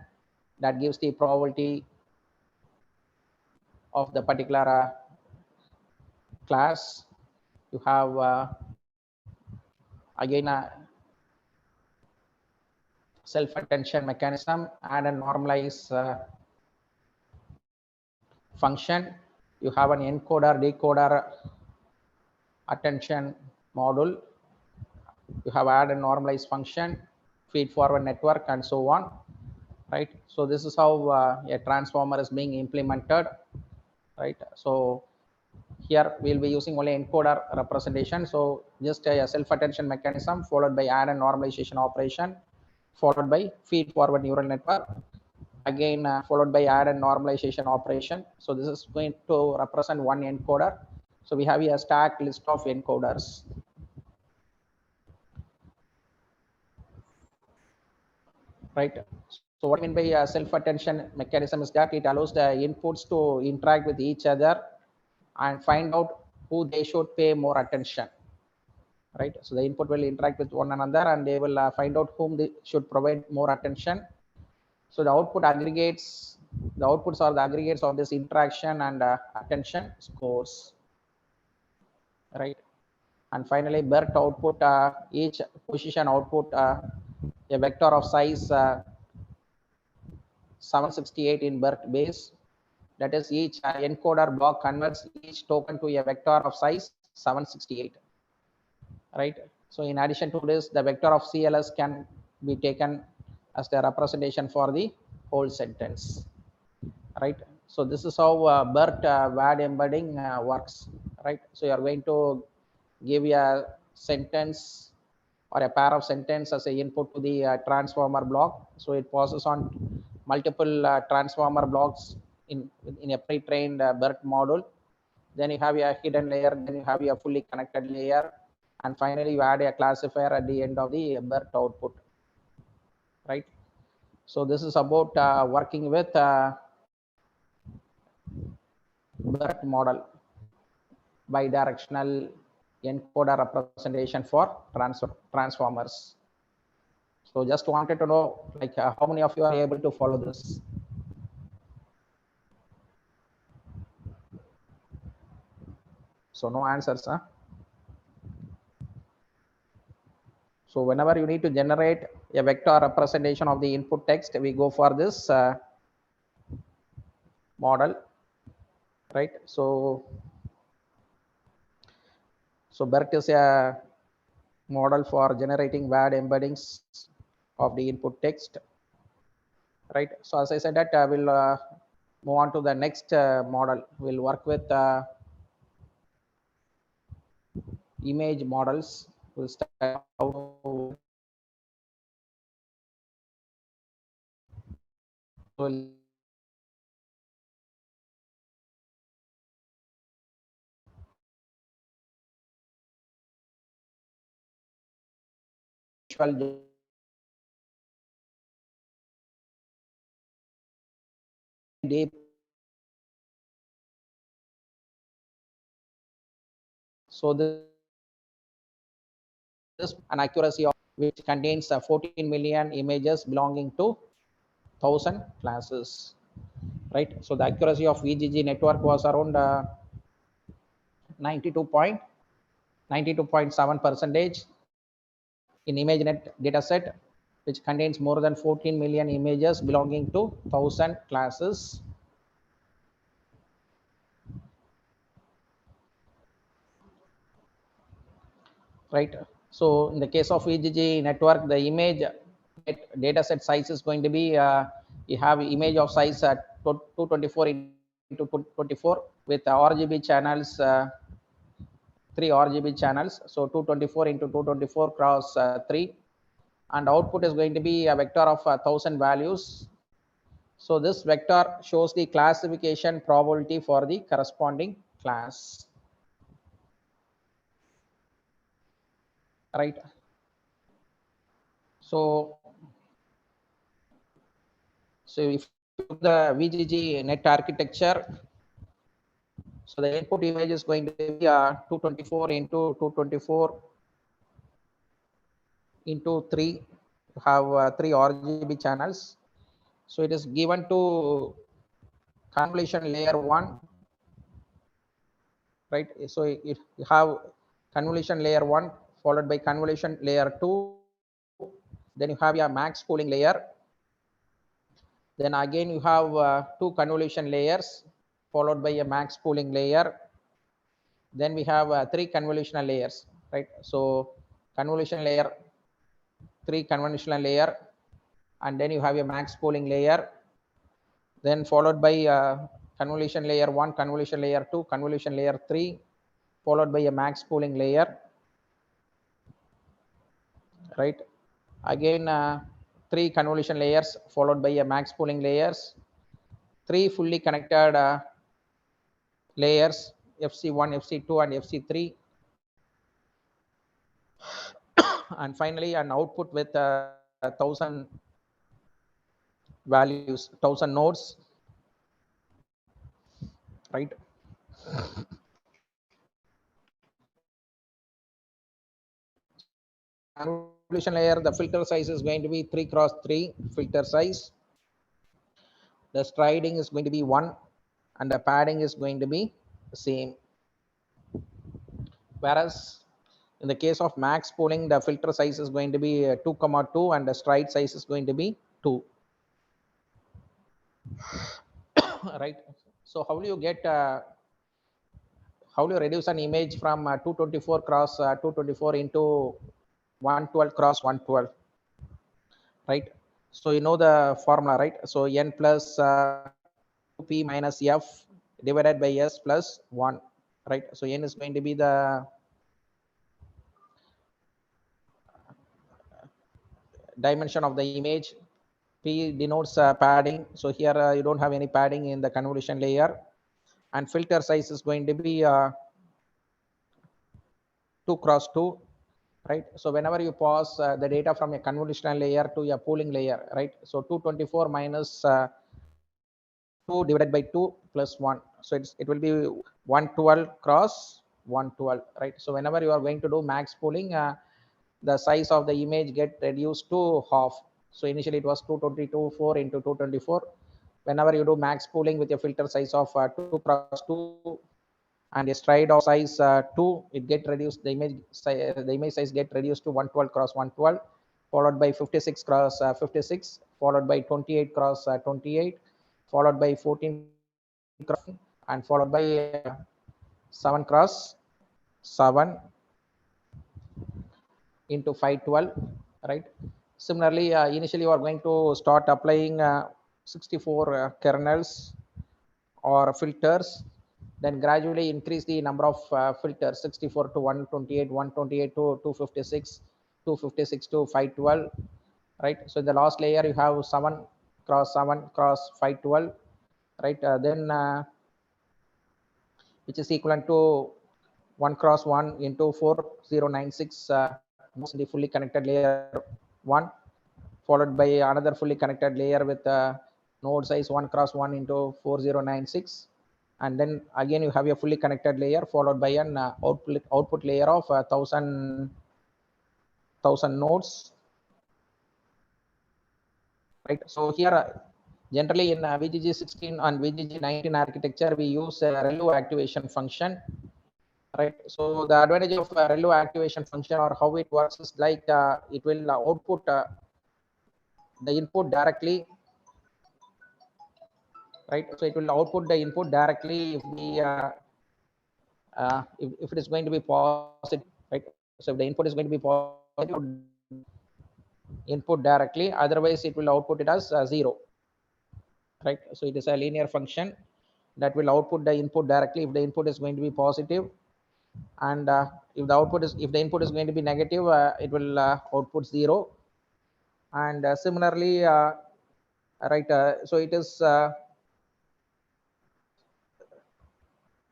A: that gives the probability of the particular class. You have again a self-attention mechanism and a normalize function. You have an encoder decoder attention module. You have add a normalize function, feed forward network, and so on, right? So this is how a transformer is being implemented, right? So here we'll be using only encoder representation. So just a self-attention mechanism followed by add and normalization operation, followed by feed forward neural network, again followed by add and normalization operation. So this is going to represent one encoder. So we have a stack list of encoders, right? So what I mean by a self-attention mechanism is that it allows the inputs to interact with each other and find out who they should pay more attention, right? So the input will interact with one another and they will find out whom they should provide more attention. So the output aggregates, the outputs are the aggregates of this interaction and attention scores, right? And finally, BERT output, each position output a vector of size 768 in BERT base. That is, each encoder block converts each token to a vector of size 768, right? So in addition to this, the vector of CLS can be taken as the representation for the whole sentence, right? So this is how BERT WAD embedding works, right? So you are going to give a sentence or a pair of sentence as a input to the transformer block. So it passes on multiple transformer blocks in a pre-trained BERT module. Then you have a hidden layer, then you have a fully connected layer, and finally you add a classifier at the end of the BERT output, right? So this is about working with BERT model, bidirectional encoder representation for transformers. So just wanted to know, like, how many of you are able to follow this? So no answers, huh? So whenever you need to generate a vector representation of the input text, we go for this model, right? So BERT is a model for generating WAD embeddings of the input text, right? So as I said that we'll move on to the next model. We'll work with image models. We'll start out will deep. So this an accuracy of which contains 14 million images belonging to 1000 classes, right? So the accuracy of VGG network was around 92.7% in ImageNet dataset, which contains more than 14 million images belonging to 1000 classes. Right. So in the case of VGG network, the image dataset size is going to be you have image of size 224 into 224 with RGB channels, 3 RGB channels. So 224 into 224 cross 3, and output is going to be a vector of 1000 values. So this vector shows the classification probability for the corresponding class, right? So if the VGG net architecture, so the input image is going to be 224 into 224 into 3. You have 3 RGB channels. So it is given to convolution layer 1, right? So if you have convolution layer 1 followed by convolution layer 2, then you have your max pooling layer. Then again you have 2 convolution layers followed by a max pooling layer. Then we have 3 convolutional layers, right? So convolution layer, 3 convolutional layer, and then you have a max pooling layer, then followed by convolution layer 1, convolution layer 2, convolution layer 3, followed by a max pooling layer, right? Again 3 convolution layers followed by a max pooling layers, 3 fully connected layers, FC1, FC2 and FC3, and finally an output with 1000 values, 1000 nodes, right? Convolution layer, the filter size is going to be 3 cross 3 filter size. The striding is going to be 1 and the padding is going to be the same. Whereas in the case of max pooling, the filter size is going to be 2, and the stride size is going to be 2. Right? So how do you get how do you reduce an image from 224 cross 224 into 112 cross 112, right? So you know the formula, right? So n plus p minus f divided by s plus 1, right? So n is going to be the dimension of the image, p denotes padding. So here you don't have any padding in the convolution layer, and filter size is going to be 2 cross 2, right? So whenever you pass the data from a convolutional layer to a pooling layer, right? So 224 minus 2 divided by 2 plus 1, so it will be 112 cross 112, right? So whenever you are going to do max pooling, the size of the image get reduced to half. So initially it was 224 into 224. Whenever you do max pooling with a filter size of 2 cross 2 and a stride of size 2, it get reduced, the image size get reduced to 112 cross 112, followed by 56 cross 56, followed by 28 cross 28, followed by 14 cross, and followed by 7 cross 7 into 512, right? Similarly, initially you are going to start applying 64 kernels or filters, then gradually increase the number of filters, 64 to 128, 128 to 256, 256 to 512, right? So in the last layer you have 7 cross 7 cross 512, right? Then which is equivalent to 1 cross 1 into 4096 in the fully connected layer 1, followed by another fully connected layer with node size 1 cross 1 into 4096, and then again you have a fully connected layer followed by an output layer of 1000 nodes, right? So here generally in VGG 16 and VGG 19 architecture we use a ReLU activation function, right? So the advantage of ReLU activation function or how it works is like it will output the input directly, right? So it will output the input directly if the if it is going to be positive, right? So if the input is going to be positive, input directly, otherwise it will output it as 0, right? So it is a linear function that will output the input directly if the input is going to be positive, and if the input is going to be negative, it will output 0. And similarly right? So it is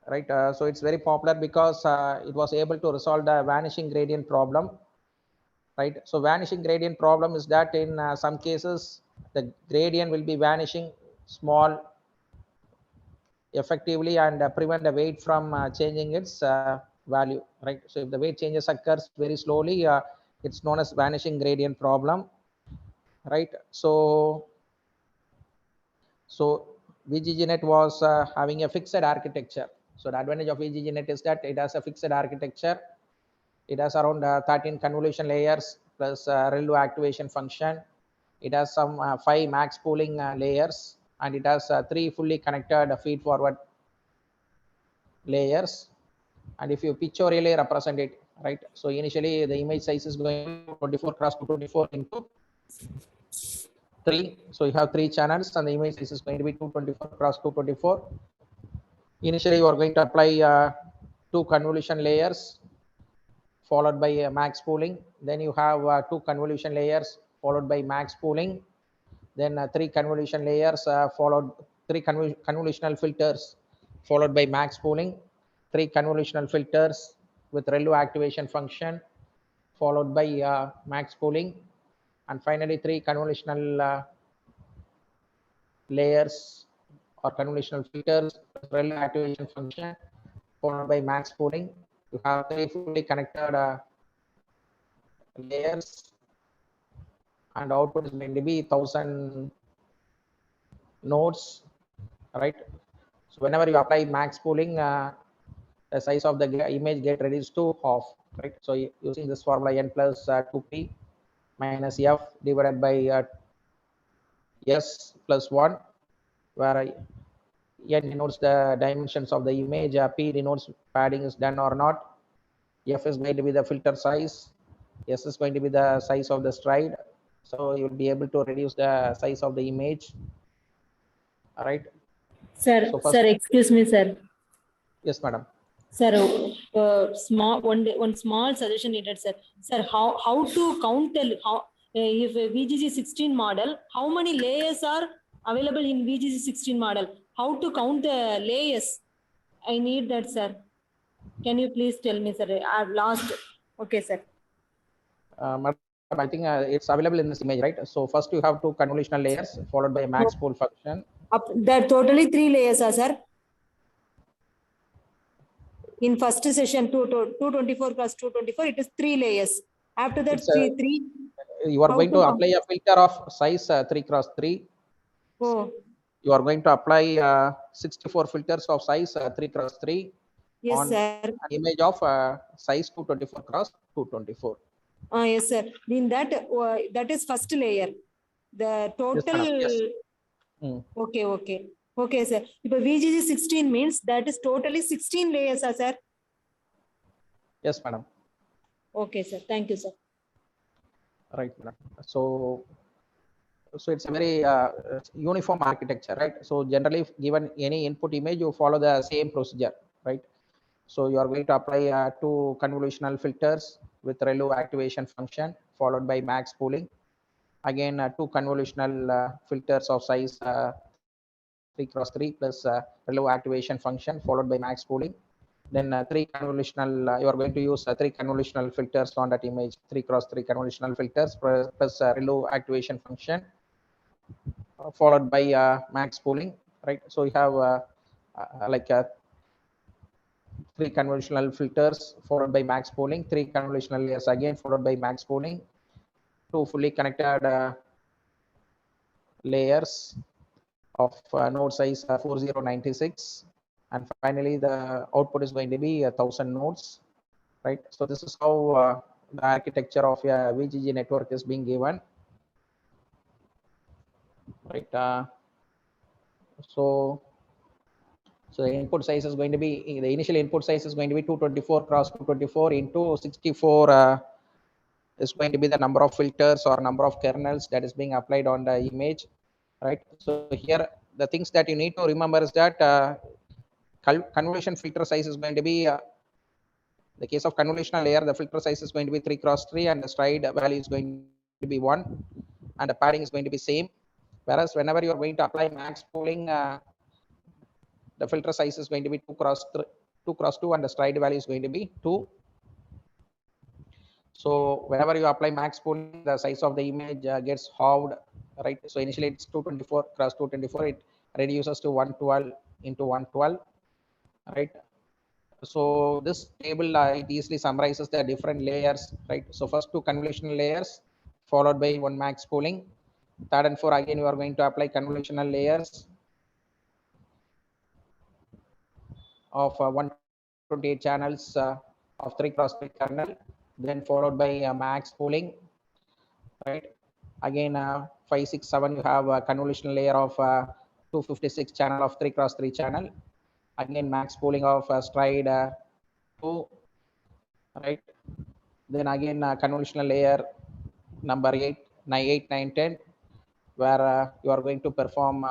A: right. So it's very popular because it was able to resolve the vanishing gradient problem, right? So vanishing gradient problem is that in some cases the gradient will be vanishing small effectively and prevent the weight from changing its value, right? So if the weight changes occurs very slowly, it's known as vanishing gradient problem, right? So VGGNet was having a fixed architecture. So the advantage of VGGNet is that it has a fixed architecture. It has around 13 convolution layers plus ReLU activation function. It has some 5 max pooling layers, and it has 3 fully connected feed forward layers. And if you pictorially represent it, right? So initially the image size is going to 24 cross 224 into 3. So you have 3 channels, and the image size is going to be 224 cross 224. Initially you are going to apply 2 convolution layers followed by max pooling. Then you have 2 convolution layers followed by max pooling. Then 3 convolution layers followed 3 convolutional filters followed by max pooling. 3 convolutional filters with ReLU activation function followed by max pooling, and finally 3 convolutional layers or convolutional filters with ReLU activation function followed by max pooling. You have 3 fully connected layers, and output is going to be 1000 nodes, right? So whenever you apply max pooling, the size of the image get reduced to half, right? So using this formula, n plus 2p minus f divided by s plus 1, where n denotes the dimensions of the image, p denotes padding is done or not, f is going to be the filter size, s is going to be the size of the stride. So you'll be able to reduce the size of the image, all right?
B: Sir,
A: So first,
B: sir, excuse me, sir.
A: yes, madam.
B: Sir, one small suggestion needed, sir. Sir, how to count the if a VGG 16 model, how many layers are available in VGG 16 model? How to count the layers? I need that, sir. Can you please tell me, sir? I've lost. Okay, sir.
A: Madam, I think it's available in this image, right? So first you have 2 convolutional layers followed by a max pool function.
B: There are totally 3 layers, sir. In first session, 224 plus 224, it is 3 layers. After that, three.
A: You are going to apply a filter of size 3 cross 3.
B: Oh.
A: You are going to apply 64 filters of size 3 cross 3
B: yes,
A: on
B: sir.
A: an image of size 224 cross 224.
B: Yes, sir. In that is first layer. The total.
A: Yes, yes.
B: Okay, sir. If VGG 16 means that is totally 16 layers, sir.
A: Yes, madam.
B: Okay, sir. Thank you, sir.
A: Right, madam. So it's a very uniform architecture, right? So generally, given any input image, you follow the same procedure, right? So you are going to apply 2 convolutional filters with ReLU activation function followed by max pooling. Again, 2 convolutional filters of size 3 cross 3 plus ReLU activation function followed by max pooling. Then 3 convolutional, you are going to use 3 convolutional filters on that image, 3 cross 3 convolutional filters plus ReLU activation function followed by max pooling, right? So you have like 3 convolutional filters followed by max pooling, 3 convolutional layers again followed by max pooling, 2 fully connected layers of node size 4096, and finally the output is going to be 1000 nodes, right? So this is how the architecture of a VGG network is being given, right? So the input size is going to be, the initial input size is going to be 224 cross 224 into 64 is going to be the number of filters or number of kernels that is being applied on the image, right? So here the things that you need to remember is that convolution filter size is going to be the case of convolutional layer, the filter size is going to be 3 cross 3 and the stride value is going to be 1 and the padding is going to be same. Whereas whenever you are going to apply max pooling, the filter size is going to be 2 cross 2 and the stride value is going to be 2. So whenever you apply max pooling, the size of the image gets halved, right? So initially it's 224 cross 224, it reduces to 112 into 112, right? So this table it easily summarizes the different layers, right? So first 2 convolutional layers followed by 1 max pooling. Third and 4 again you are going to apply convolutional layers of 128 channels of 3 cross 3 kernel, then followed by max pooling, right? Again 5 6 7 you have a convolutional layer of 256 channel of 3 cross 3 channel, again max pooling of stride 2, right? Then again convolutional layer number 8 9 10, where you are going to perform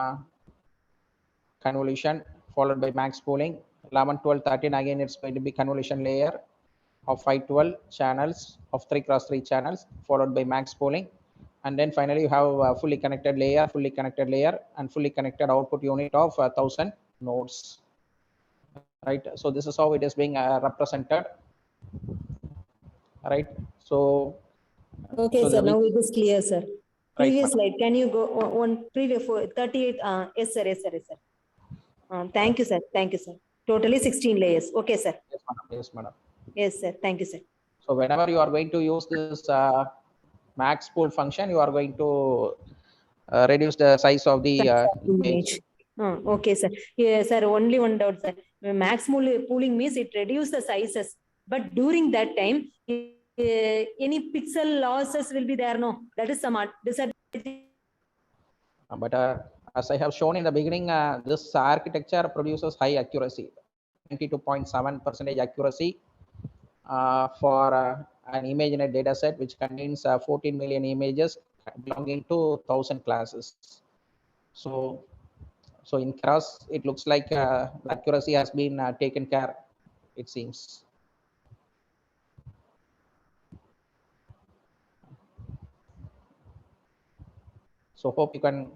A: convolution followed by max pooling. 11 12 13 again it's going to be convolution layer of 512 channels of 3 cross 3 channels followed by max pooling. And then finally you have a fully connected layer and fully connected output unit of 1000 nodes, right? So this is how it is being represented, right? So
B: Okay,
A: so
B: sir.
A: the
B: Now it is clear, sir.
A: right,
B: Previous
A: madam.
B: slide. Can you go one previous 38? Yes, sir. Yes, sir. Yes, sir. Thank you, sir. Thank you, sir. Totally 16 layers. Okay, sir.
A: Yes, madam. Yes, madam.
B: Yes, sir. Thank you, sir.
A: So whenever you are going to use this max pool function, you are going to reduce the size of the image.
B: Okay, sir. Yes, sir. Only one doubt, sir. Max pooling means it reduces the sizes, but during that time, any pixel losses will be there. No, that is some disadvantage.
A: But as I have shown in the beginning, this architecture produces high accuracy, 92.7% accuracy for an image in a data set which contains 14 million images belonging to 1000 classes. So, so in Keras, it looks like the accuracy has been taken care, it seems. So hope you can.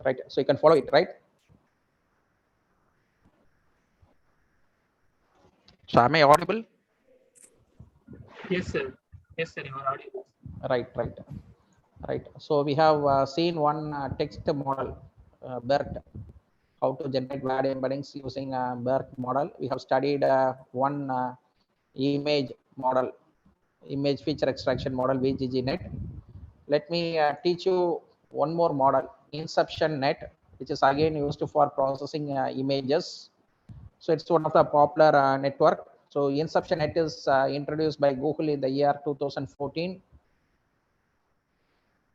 A: Right, so you can follow it, right? So am I audible?
C: Yes, sir. Yes, sir. You are audible.
A: Right. So we have seen one text model, BERT, how to generate VAD embeddings using BERT model. We have studied one image model, image feature extraction model, VGGNet. Let me teach you one more model, InceptionNet, which is again used for processing images. So it's one of the popular network. So InceptionNet is introduced by Google in the year 2014.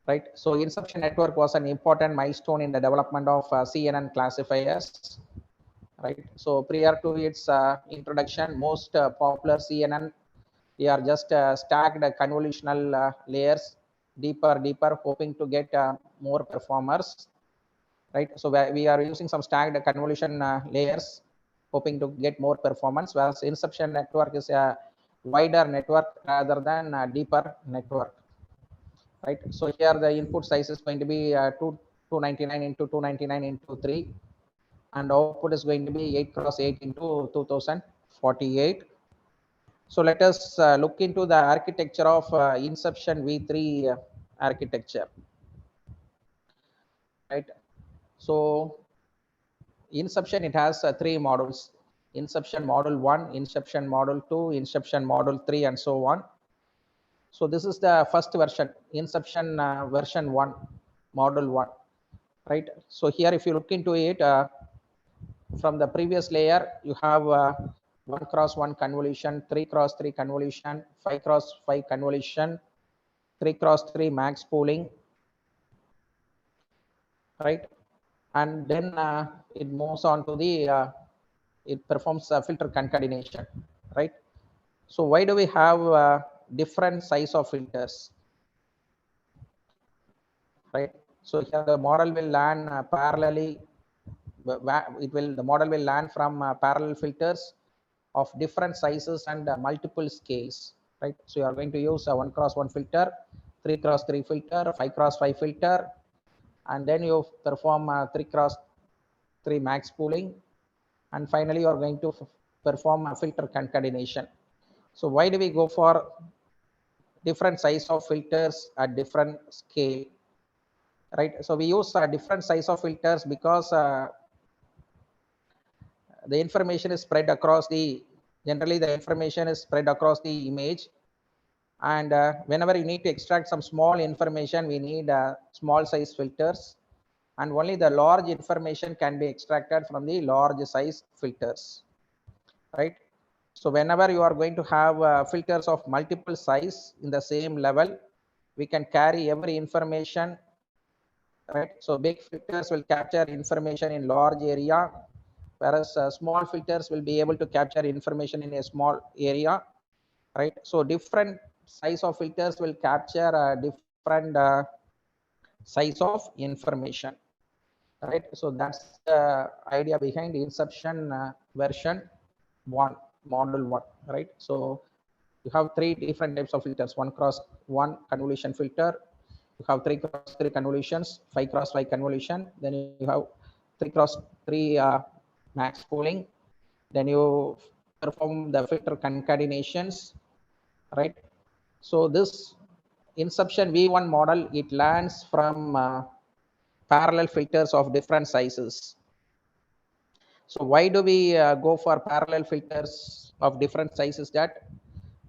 A: Right. So Inception network was an important milestone in the development of CNN classifiers. Right. So prior to its introduction, most popular CNN, they are just stacked convolutional layers, deeper, hoping to get more performers. Right. So we are using some stacked convolution layers, hoping to get more performance, whereas Inception network is a wider network rather than a deeper network. Right. So here the input size is going to be 299 into 299 into 3, and output is going to be 8 cross 8 into 2048. So let us look into the architecture of Inception V3 architecture. Right. So Inception, it has 3 models: Inception model 1, Inception model 2, Inception model 3, and so on. So this is the first version, Inception version 1, model 1, right? So here, if you look into it, from the previous layer, you have 1 cross 1 convolution, 3 cross 3 convolution, 5 cross 5 convolution, 3 cross 3 max pooling, right? And then it moves on to the, it performs filter concatenation, right? So why do we have different size of filters? Right. So here the model will learn parallelly. The model will learn from parallel filters of different sizes and multiple scales, right? So you are going to use a 1x1 filter, 3x3 filter, 5x5 filter, and then you perform 3x3 max pooling, and finally you are going to perform a filter concatenation. So why do we go for different size of filters at different scale, right? So we use different size of filters because the information is spread across the, generally the information is spread across the image, and whenever you need to extract some small information, we need small size filters, and only the large information can be extracted from the large size filters, right? So whenever you are going to have filters of multiple size in the same level, we can carry every information, right? So big filters will capture information in large area, whereas small filters will be able to capture information in a small area, right? So different size of filters will capture different size of information, right? So that's the idea behind the Inception version 1, model 1, right? So you have 3 different types of filters: 1x1 convolution filter, you have 3x3 convolutions, 5x5 convolution, then you have 3x3 max pooling, then you perform the filter concatenations, right? So this Inception V1 model, it learns from parallel filters of different sizes. So why do we go for parallel filters of different sizes? That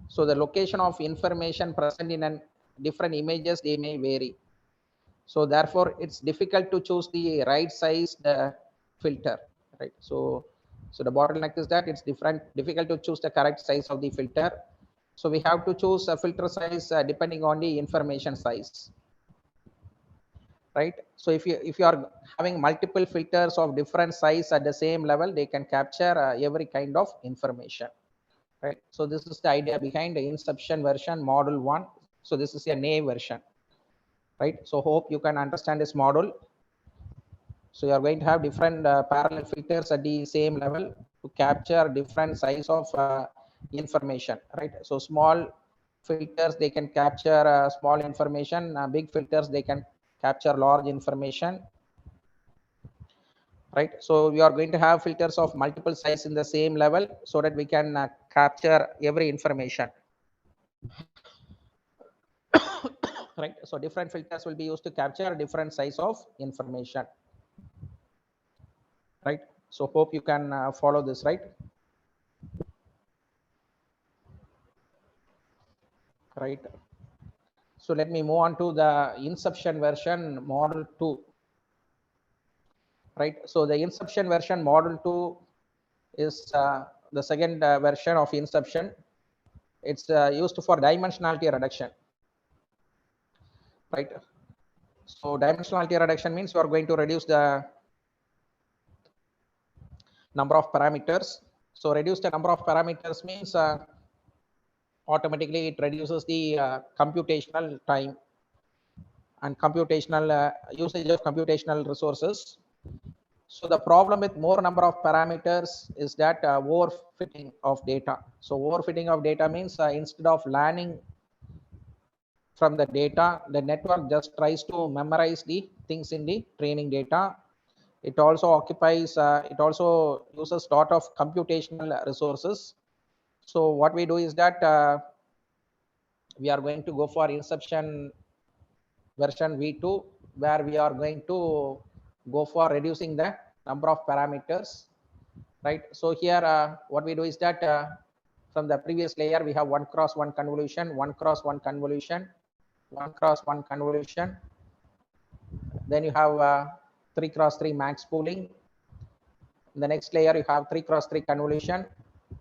A: so the location of information present in an different images, they may vary. So therefore it's difficult to choose the right size filter, right? So the bottleneck is that it's difficult to choose the correct size of the filter. So we have to choose a filter size depending on the information size, right? So if you are having multiple filters of different size at the same level, they can capture every kind of information, right? So this is the idea behind the Inception version model 1. So this is a NA version, right? So hope you can understand this model. So you are going to have different parallel filters at the same level to capture different size of information, right? So small filters, they can capture small information. Big filters, they can capture large information, right? So we are going to have filters of multiple size in the same level so that we can capture every information, right? So different filters will be used to capture different size of information, right? So hope you can follow this, right? Right. So let me move on to the Inception version model 2, right? So the Inception version model 2 is the second version of Inception. It's used for dimensionality reduction, right? So dimensionality reduction means you are going to reduce the number of parameters. So reduce the number of parameters means automatically it reduces the computational time and computational usage of computational resources. So the problem with more number of parameters is that overfitting of data. So overfitting of data means instead of learning from the data, the network just tries to memorize the things in the training data. It also occupies, it also uses a lot of computational resources. So what we do is that we are going to go for Inception version V2, where we are going to go for reducing the number of parameters, right? So here what we do is that from the previous layer we have 1x1 convolution, 1x1 convolution, 1x1 convolution, then you have 3x3 max pooling. In the next layer you have 3x3 convolution,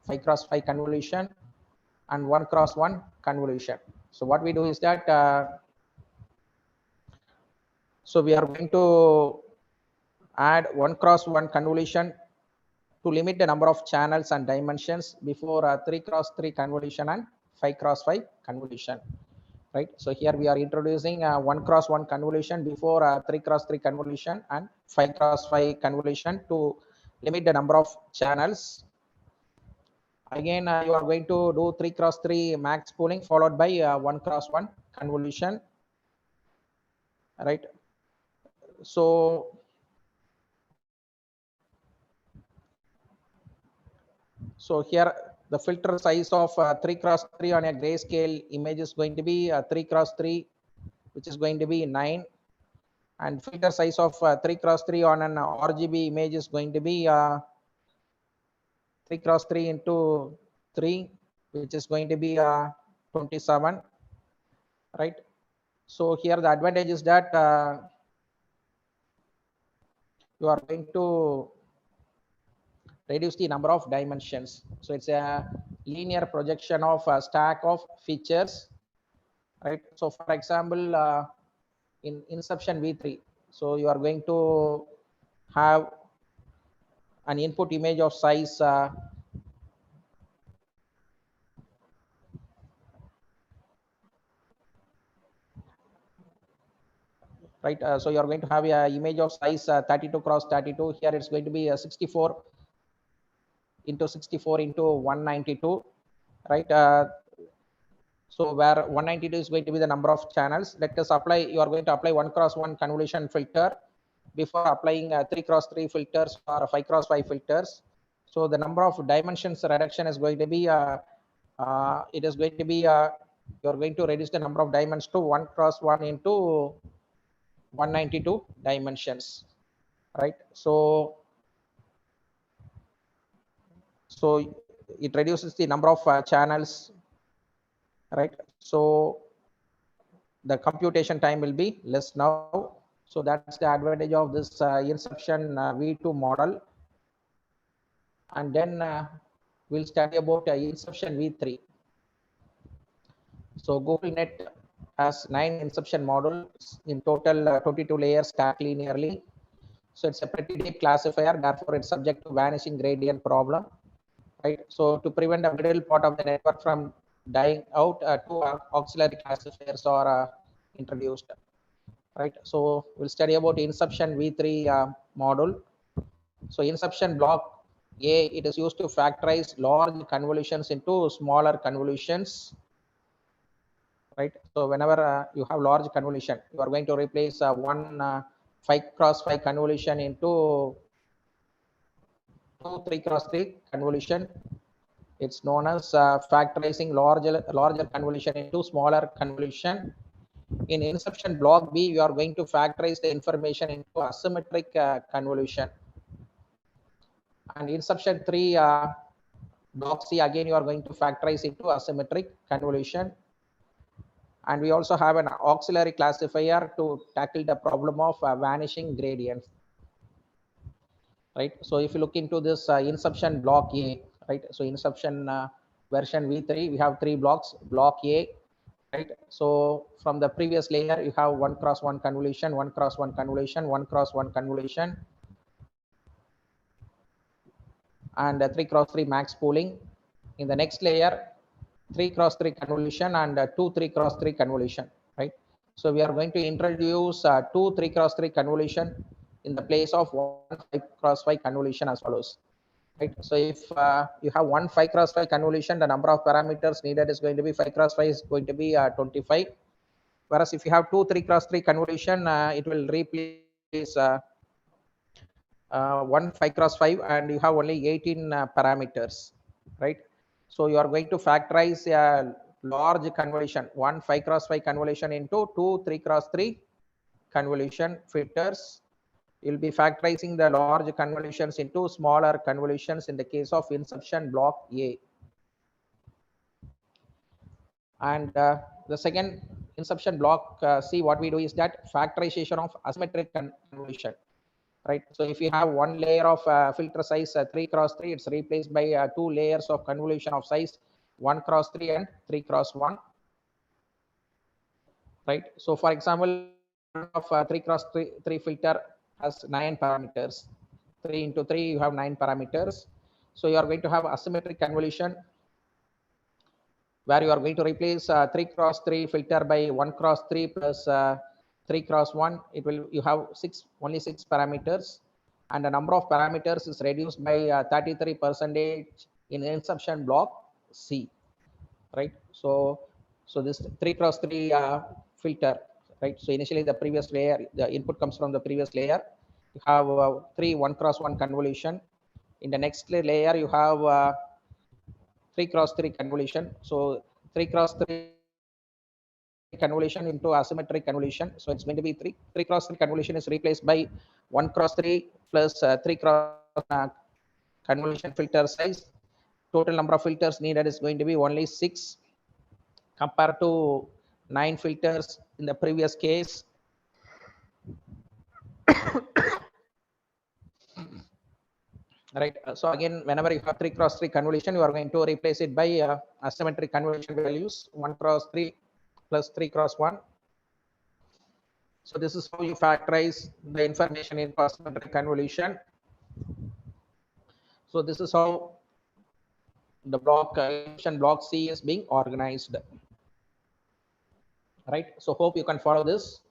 A: 5x5 convolution, and 1x1 convolution. So what we do is that so we are going to add 1x1 convolution to limit the number of channels and dimensions before 3x3 convolution and 5x5 convolution, right? So here we are introducing 1x1 convolution before 3x3 convolution and 5x5 convolution to limit the number of channels, Again, you are going to do 3 cross 3 max pooling followed by 1 cross 1 convolution, right? So here the filter size of 3 cross 3 on a grayscale image is going to be 3 cross 3, which is going to be 9, and filter size of 3 cross 3 on an RGB image is going to be 3 cross 3 into 3, which is going to be 27, right? So here the advantage is that you are going to reduce the number of dimensions. So it's a linear projection of a stack of features, right? So for example, in Inception V3, so you are going to have an input image of size right? So you are going to have a image of size 32 cross 32. Here it's going to be 64 into 64 into 192, right? So where 192 is going to be the number of channels. Let us apply, you are going to apply 1 cross 1 convolution filter before applying 3 cross 3 filters or 5 cross 5 filters. So the number of dimensions reduction is going to be, it is going to be, you are going to reduce the number of dimensions to 1 cross 1 into 192 dimensions, right? So it reduces the number of channels, right? So the computation time will be less now. So that's the advantage of this Inception V2 model. And then we'll study about Inception V3. So GoogleNet has 9 Inception models in total, 22 layers stacked linearly. So it's a pretty deep classifier, therefore it's subject to vanishing gradient problem, right? So to prevent the middle part of the network from dying out, two auxiliary classifiers are introduced, right? So we'll study about Inception V3 model. So Inception block A, it is used to factorize large convolutions into smaller convolutions, right? So whenever you have large convolution, you are going to replace one 5 cross 5 convolution into 2 3 cross 3 convolution. It's known as factorizing larger convolution into smaller convolution. In Inception block B, you are going to factorize the information into asymmetric convolution. And Inception 3 block C, again you are going to factorize into asymmetric convolution. And we also have an auxiliary classifier to tackle the problem of vanishing gradients, right? So if you look into this Inception block A, right? So Inception version V3, we have 3 blocks. Block A, right? So from the previous layer, you have 1 cross 1 convolution, 1 cross 1 convolution, 1 cross 1 convolution, and 3 cross 3 max pooling. In the next layer, 3 cross 3 convolution and 2 3 cross 3 convolution, right? So we are going to introduce 2 3 cross 3 convolution in the place of 1 5 cross 5 convolution as follows, right? So if you have 1 5 cross 5 convolution, the number of parameters needed is going to be 5 cross 5 is going to be 25. Whereas if you have 2 3 cross 3 convolution, it will replace 1 5 cross 5 and you have only 18 parameters, right? So you are going to factorize a large convolution, 1 5 cross 5 convolution into 2 3 cross 3 convolution filters. You'll be factorizing the large convolutions into smaller convolutions in the case of Inception block A. And the second Inception block C, what we do is that factorization of asymmetric convolution, right? So if you have one layer of filter size 3 cross 3, it's replaced by 2 layers of convolution of size 1 cross 3 and 3 cross 1, right? So for example, of 3 cross 3 filter has 9 parameters. 3 into 3, you have 9 parameters. So you are going to have asymmetric convolution where you are going to replace 3 cross 3 filter by 1 cross 3 plus 3 cross 1. It will, you have only 6 parameters, and the number of parameters is reduced by 33% in inception block C, right? So this 3 cross 3 filter, right? So initially the previous layer, the input comes from the previous layer. You have 3 1 cross 1 convolution. In the next layer, you have 3 cross 3 convolution. So 3 cross 3 convolution into asymmetric convolution. So it's going to be 3 cross 3 convolution is replaced by 1 cross 3 plus 3 cross convolution filter size. Total number of filters needed is going to be only 6 compared to 9 filters in the previous case. Right. So again, whenever you have 3 cross 3 convolution, you are going to replace it by asymmetric convolution values 1 cross 3 plus 3 cross 1. So this is how you factorize the information in asymmetric convolution. So this is how the block C is being organized. Right. So hope you can follow this.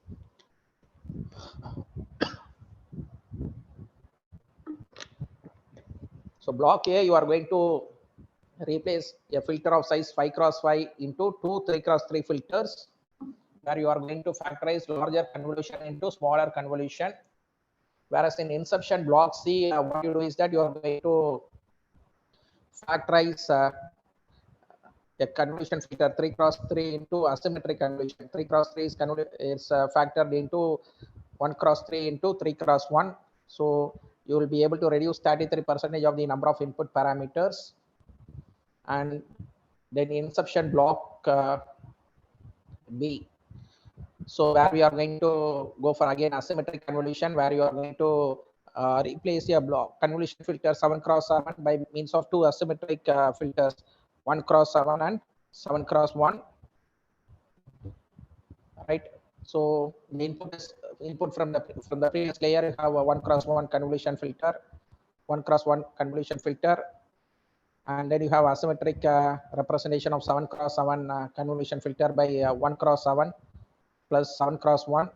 A: So block A, you are going to replace a filter of size 5 cross 5 into 2 3 cross 3 filters, where you are going to factorize larger convolution into smaller convolution. Whereas in inception block C, what you do is that you are going to factorize a convolution filter 3 cross 3 into asymmetric convolution. 3 cross 3 is factored into 1 cross 3 into 3 cross 1. So you will be able to reduce 33% of the number of input parameters. And then inception block B. So where we are going to go for again asymmetric convolution, where you are going to replace your block convolution filter 7 cross 7 by means of 2 asymmetric filters 1 cross 7 and 7 cross 1. Right. So the input from the previous layer, you have a 1 cross 1 convolution filter, 1 cross 1 convolution filter, and then you have asymmetric representation of 7 cross 7 convolution filter by 1 cross 7 plus 7 cross 1.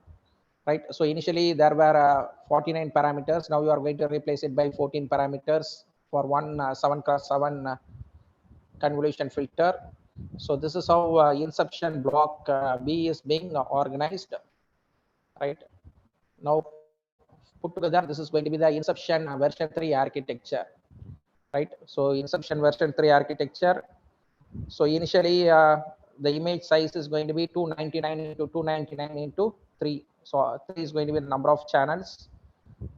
A: Right. So initially there were 49 parameters. Now you are going to replace it by 14 parameters for one 7 cross 7 convolution filter. So this is how inception block B is being organized. Right. Now put together, this is going to be the inception version 3 architecture. Right. So inception version 3 architecture. So initially the image size is going to be 299 into 299 into 3. So 3 is going to be the number of channels,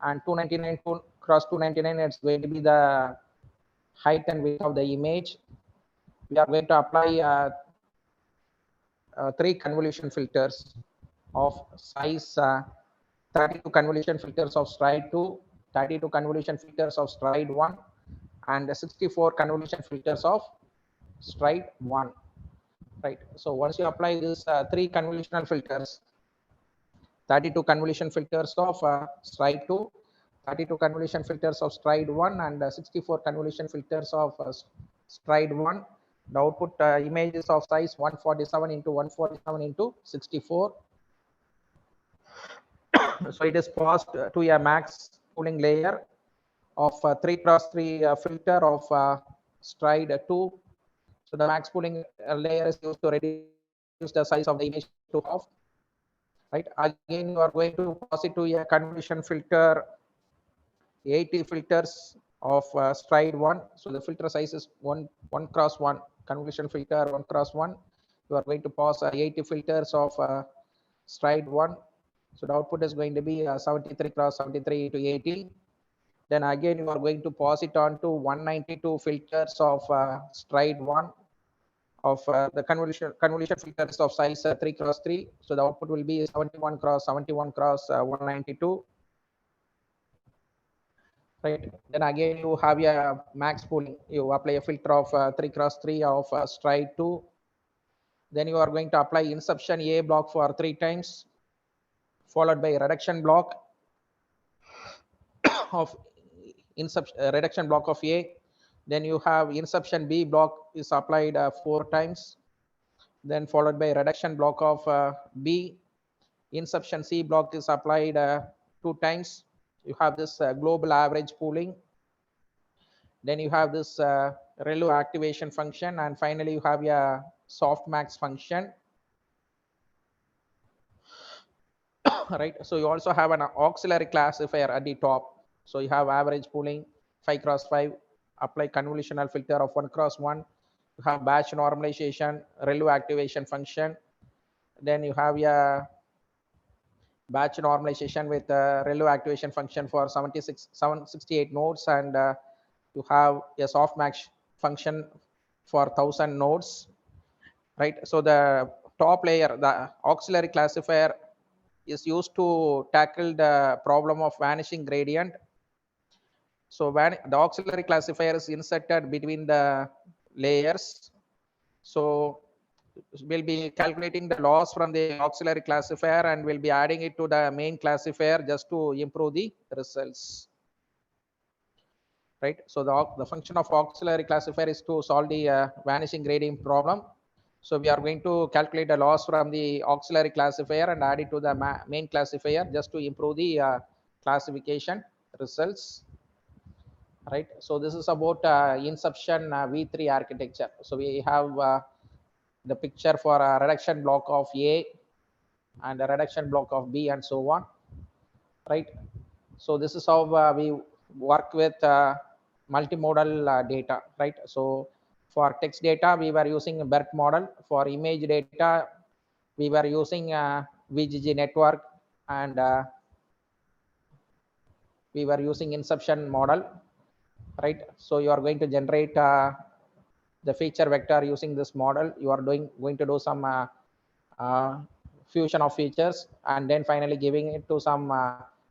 A: and 299 cross 299, it's going to be the height and width of the image. We are going to apply 3 convolution filters of size 32 convolution filters of stride 2, 32 convolution filters of stride 1, and 64 convolution filters of stride 1. Right. So once you apply this 3 convolutional filters, 32 convolution filters of stride 2, 32 convolution filters of stride 1, and 64 convolution filters of stride 1, the output image is of size 147 into 147 into 64. So it is passed to a max pooling layer of 3 cross 3 filter of stride 2. So the max pooling layer is used to reduce the size of the image to half. Right. Again, you are going to pass it to a convolution filter 80 filters of stride 1. So the filter size is 1 cross 1 convolution filter 1 cross 1. You are going to pass 80 filters of stride 1. So the output is going to be 73 cross 73 into 80. Then again, you are going to pass it on to 192 filters of stride 1 of the convolution filters of size 3 cross 3. So the output will be 71 cross 192. Right. Then again, you have a max pooling. You apply a filter of 3 cross 3 of stride 2. Then you are going to apply inception A block for 3 times, followed by reduction block of reduction block of A. Then you have inception B block is applied 4 times, then followed by reduction block of B. Inception C block is applied 2 times. You have this global average pooling. Then you have this ReLU activation function, and finally you have a softmax function. Right, so you also have an auxiliary classifier at the top. So you have average pooling 5x5, apply convolutional filter of 1x1. You have batch normalization, ReLU activation function. Then you have a batch normalization with ReLU activation function for 768 nodes, and you have a softmax function for 1000 nodes. Right, so the top layer, the auxiliary classifier, is used to tackle the problem of vanishing gradient. So when the auxiliary classifier is inserted between the layers, so we'll be calculating the loss from the auxiliary classifier and we'll be adding it to the main classifier just to improve the results. Right, so the function of auxiliary classifier is to solve the vanishing gradient problem. So we are going to calculate the loss from the auxiliary classifier and add it to the main classifier just to improve the classification results. Right, so this is about Inception V3 architecture. So we have the picture for a reduction block of A and a reduction block of B and so on. Right, so this is how we work with multimodal data. Right, so for text data we were using a BERT model. For image data we were using VGG network, and we were using Inception model. Right, so you are going to generate the feature vector using this model. You are going to do some fusion of features and then finally giving it to some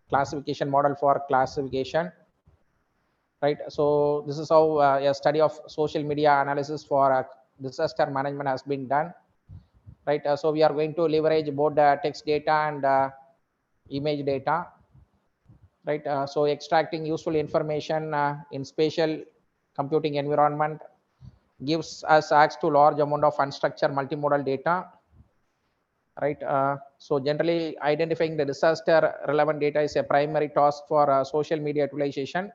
A: classification model for classification. Right, so this is how a study of social media analysis for disaster management has been done. Right, so we are going to leverage both text data and image data. Right, so extracting useful information in spatial computing environment gives us access to large amount of unstructured multimodal data. Right, so generally identifying the disaster relevant data is a primary task for social media utilization.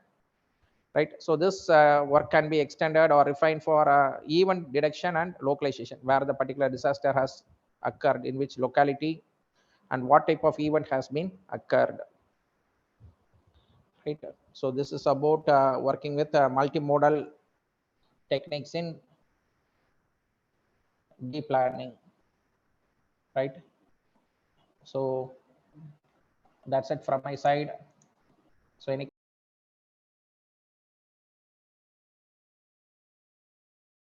A: Right, so this work can be extended or refined for event detection and localization, where the particular disaster has occurred, in which locality and what type of event has been occurred. Right, so this is about working with multimodal techniques in deep learning. Right, so that's it from my side. So any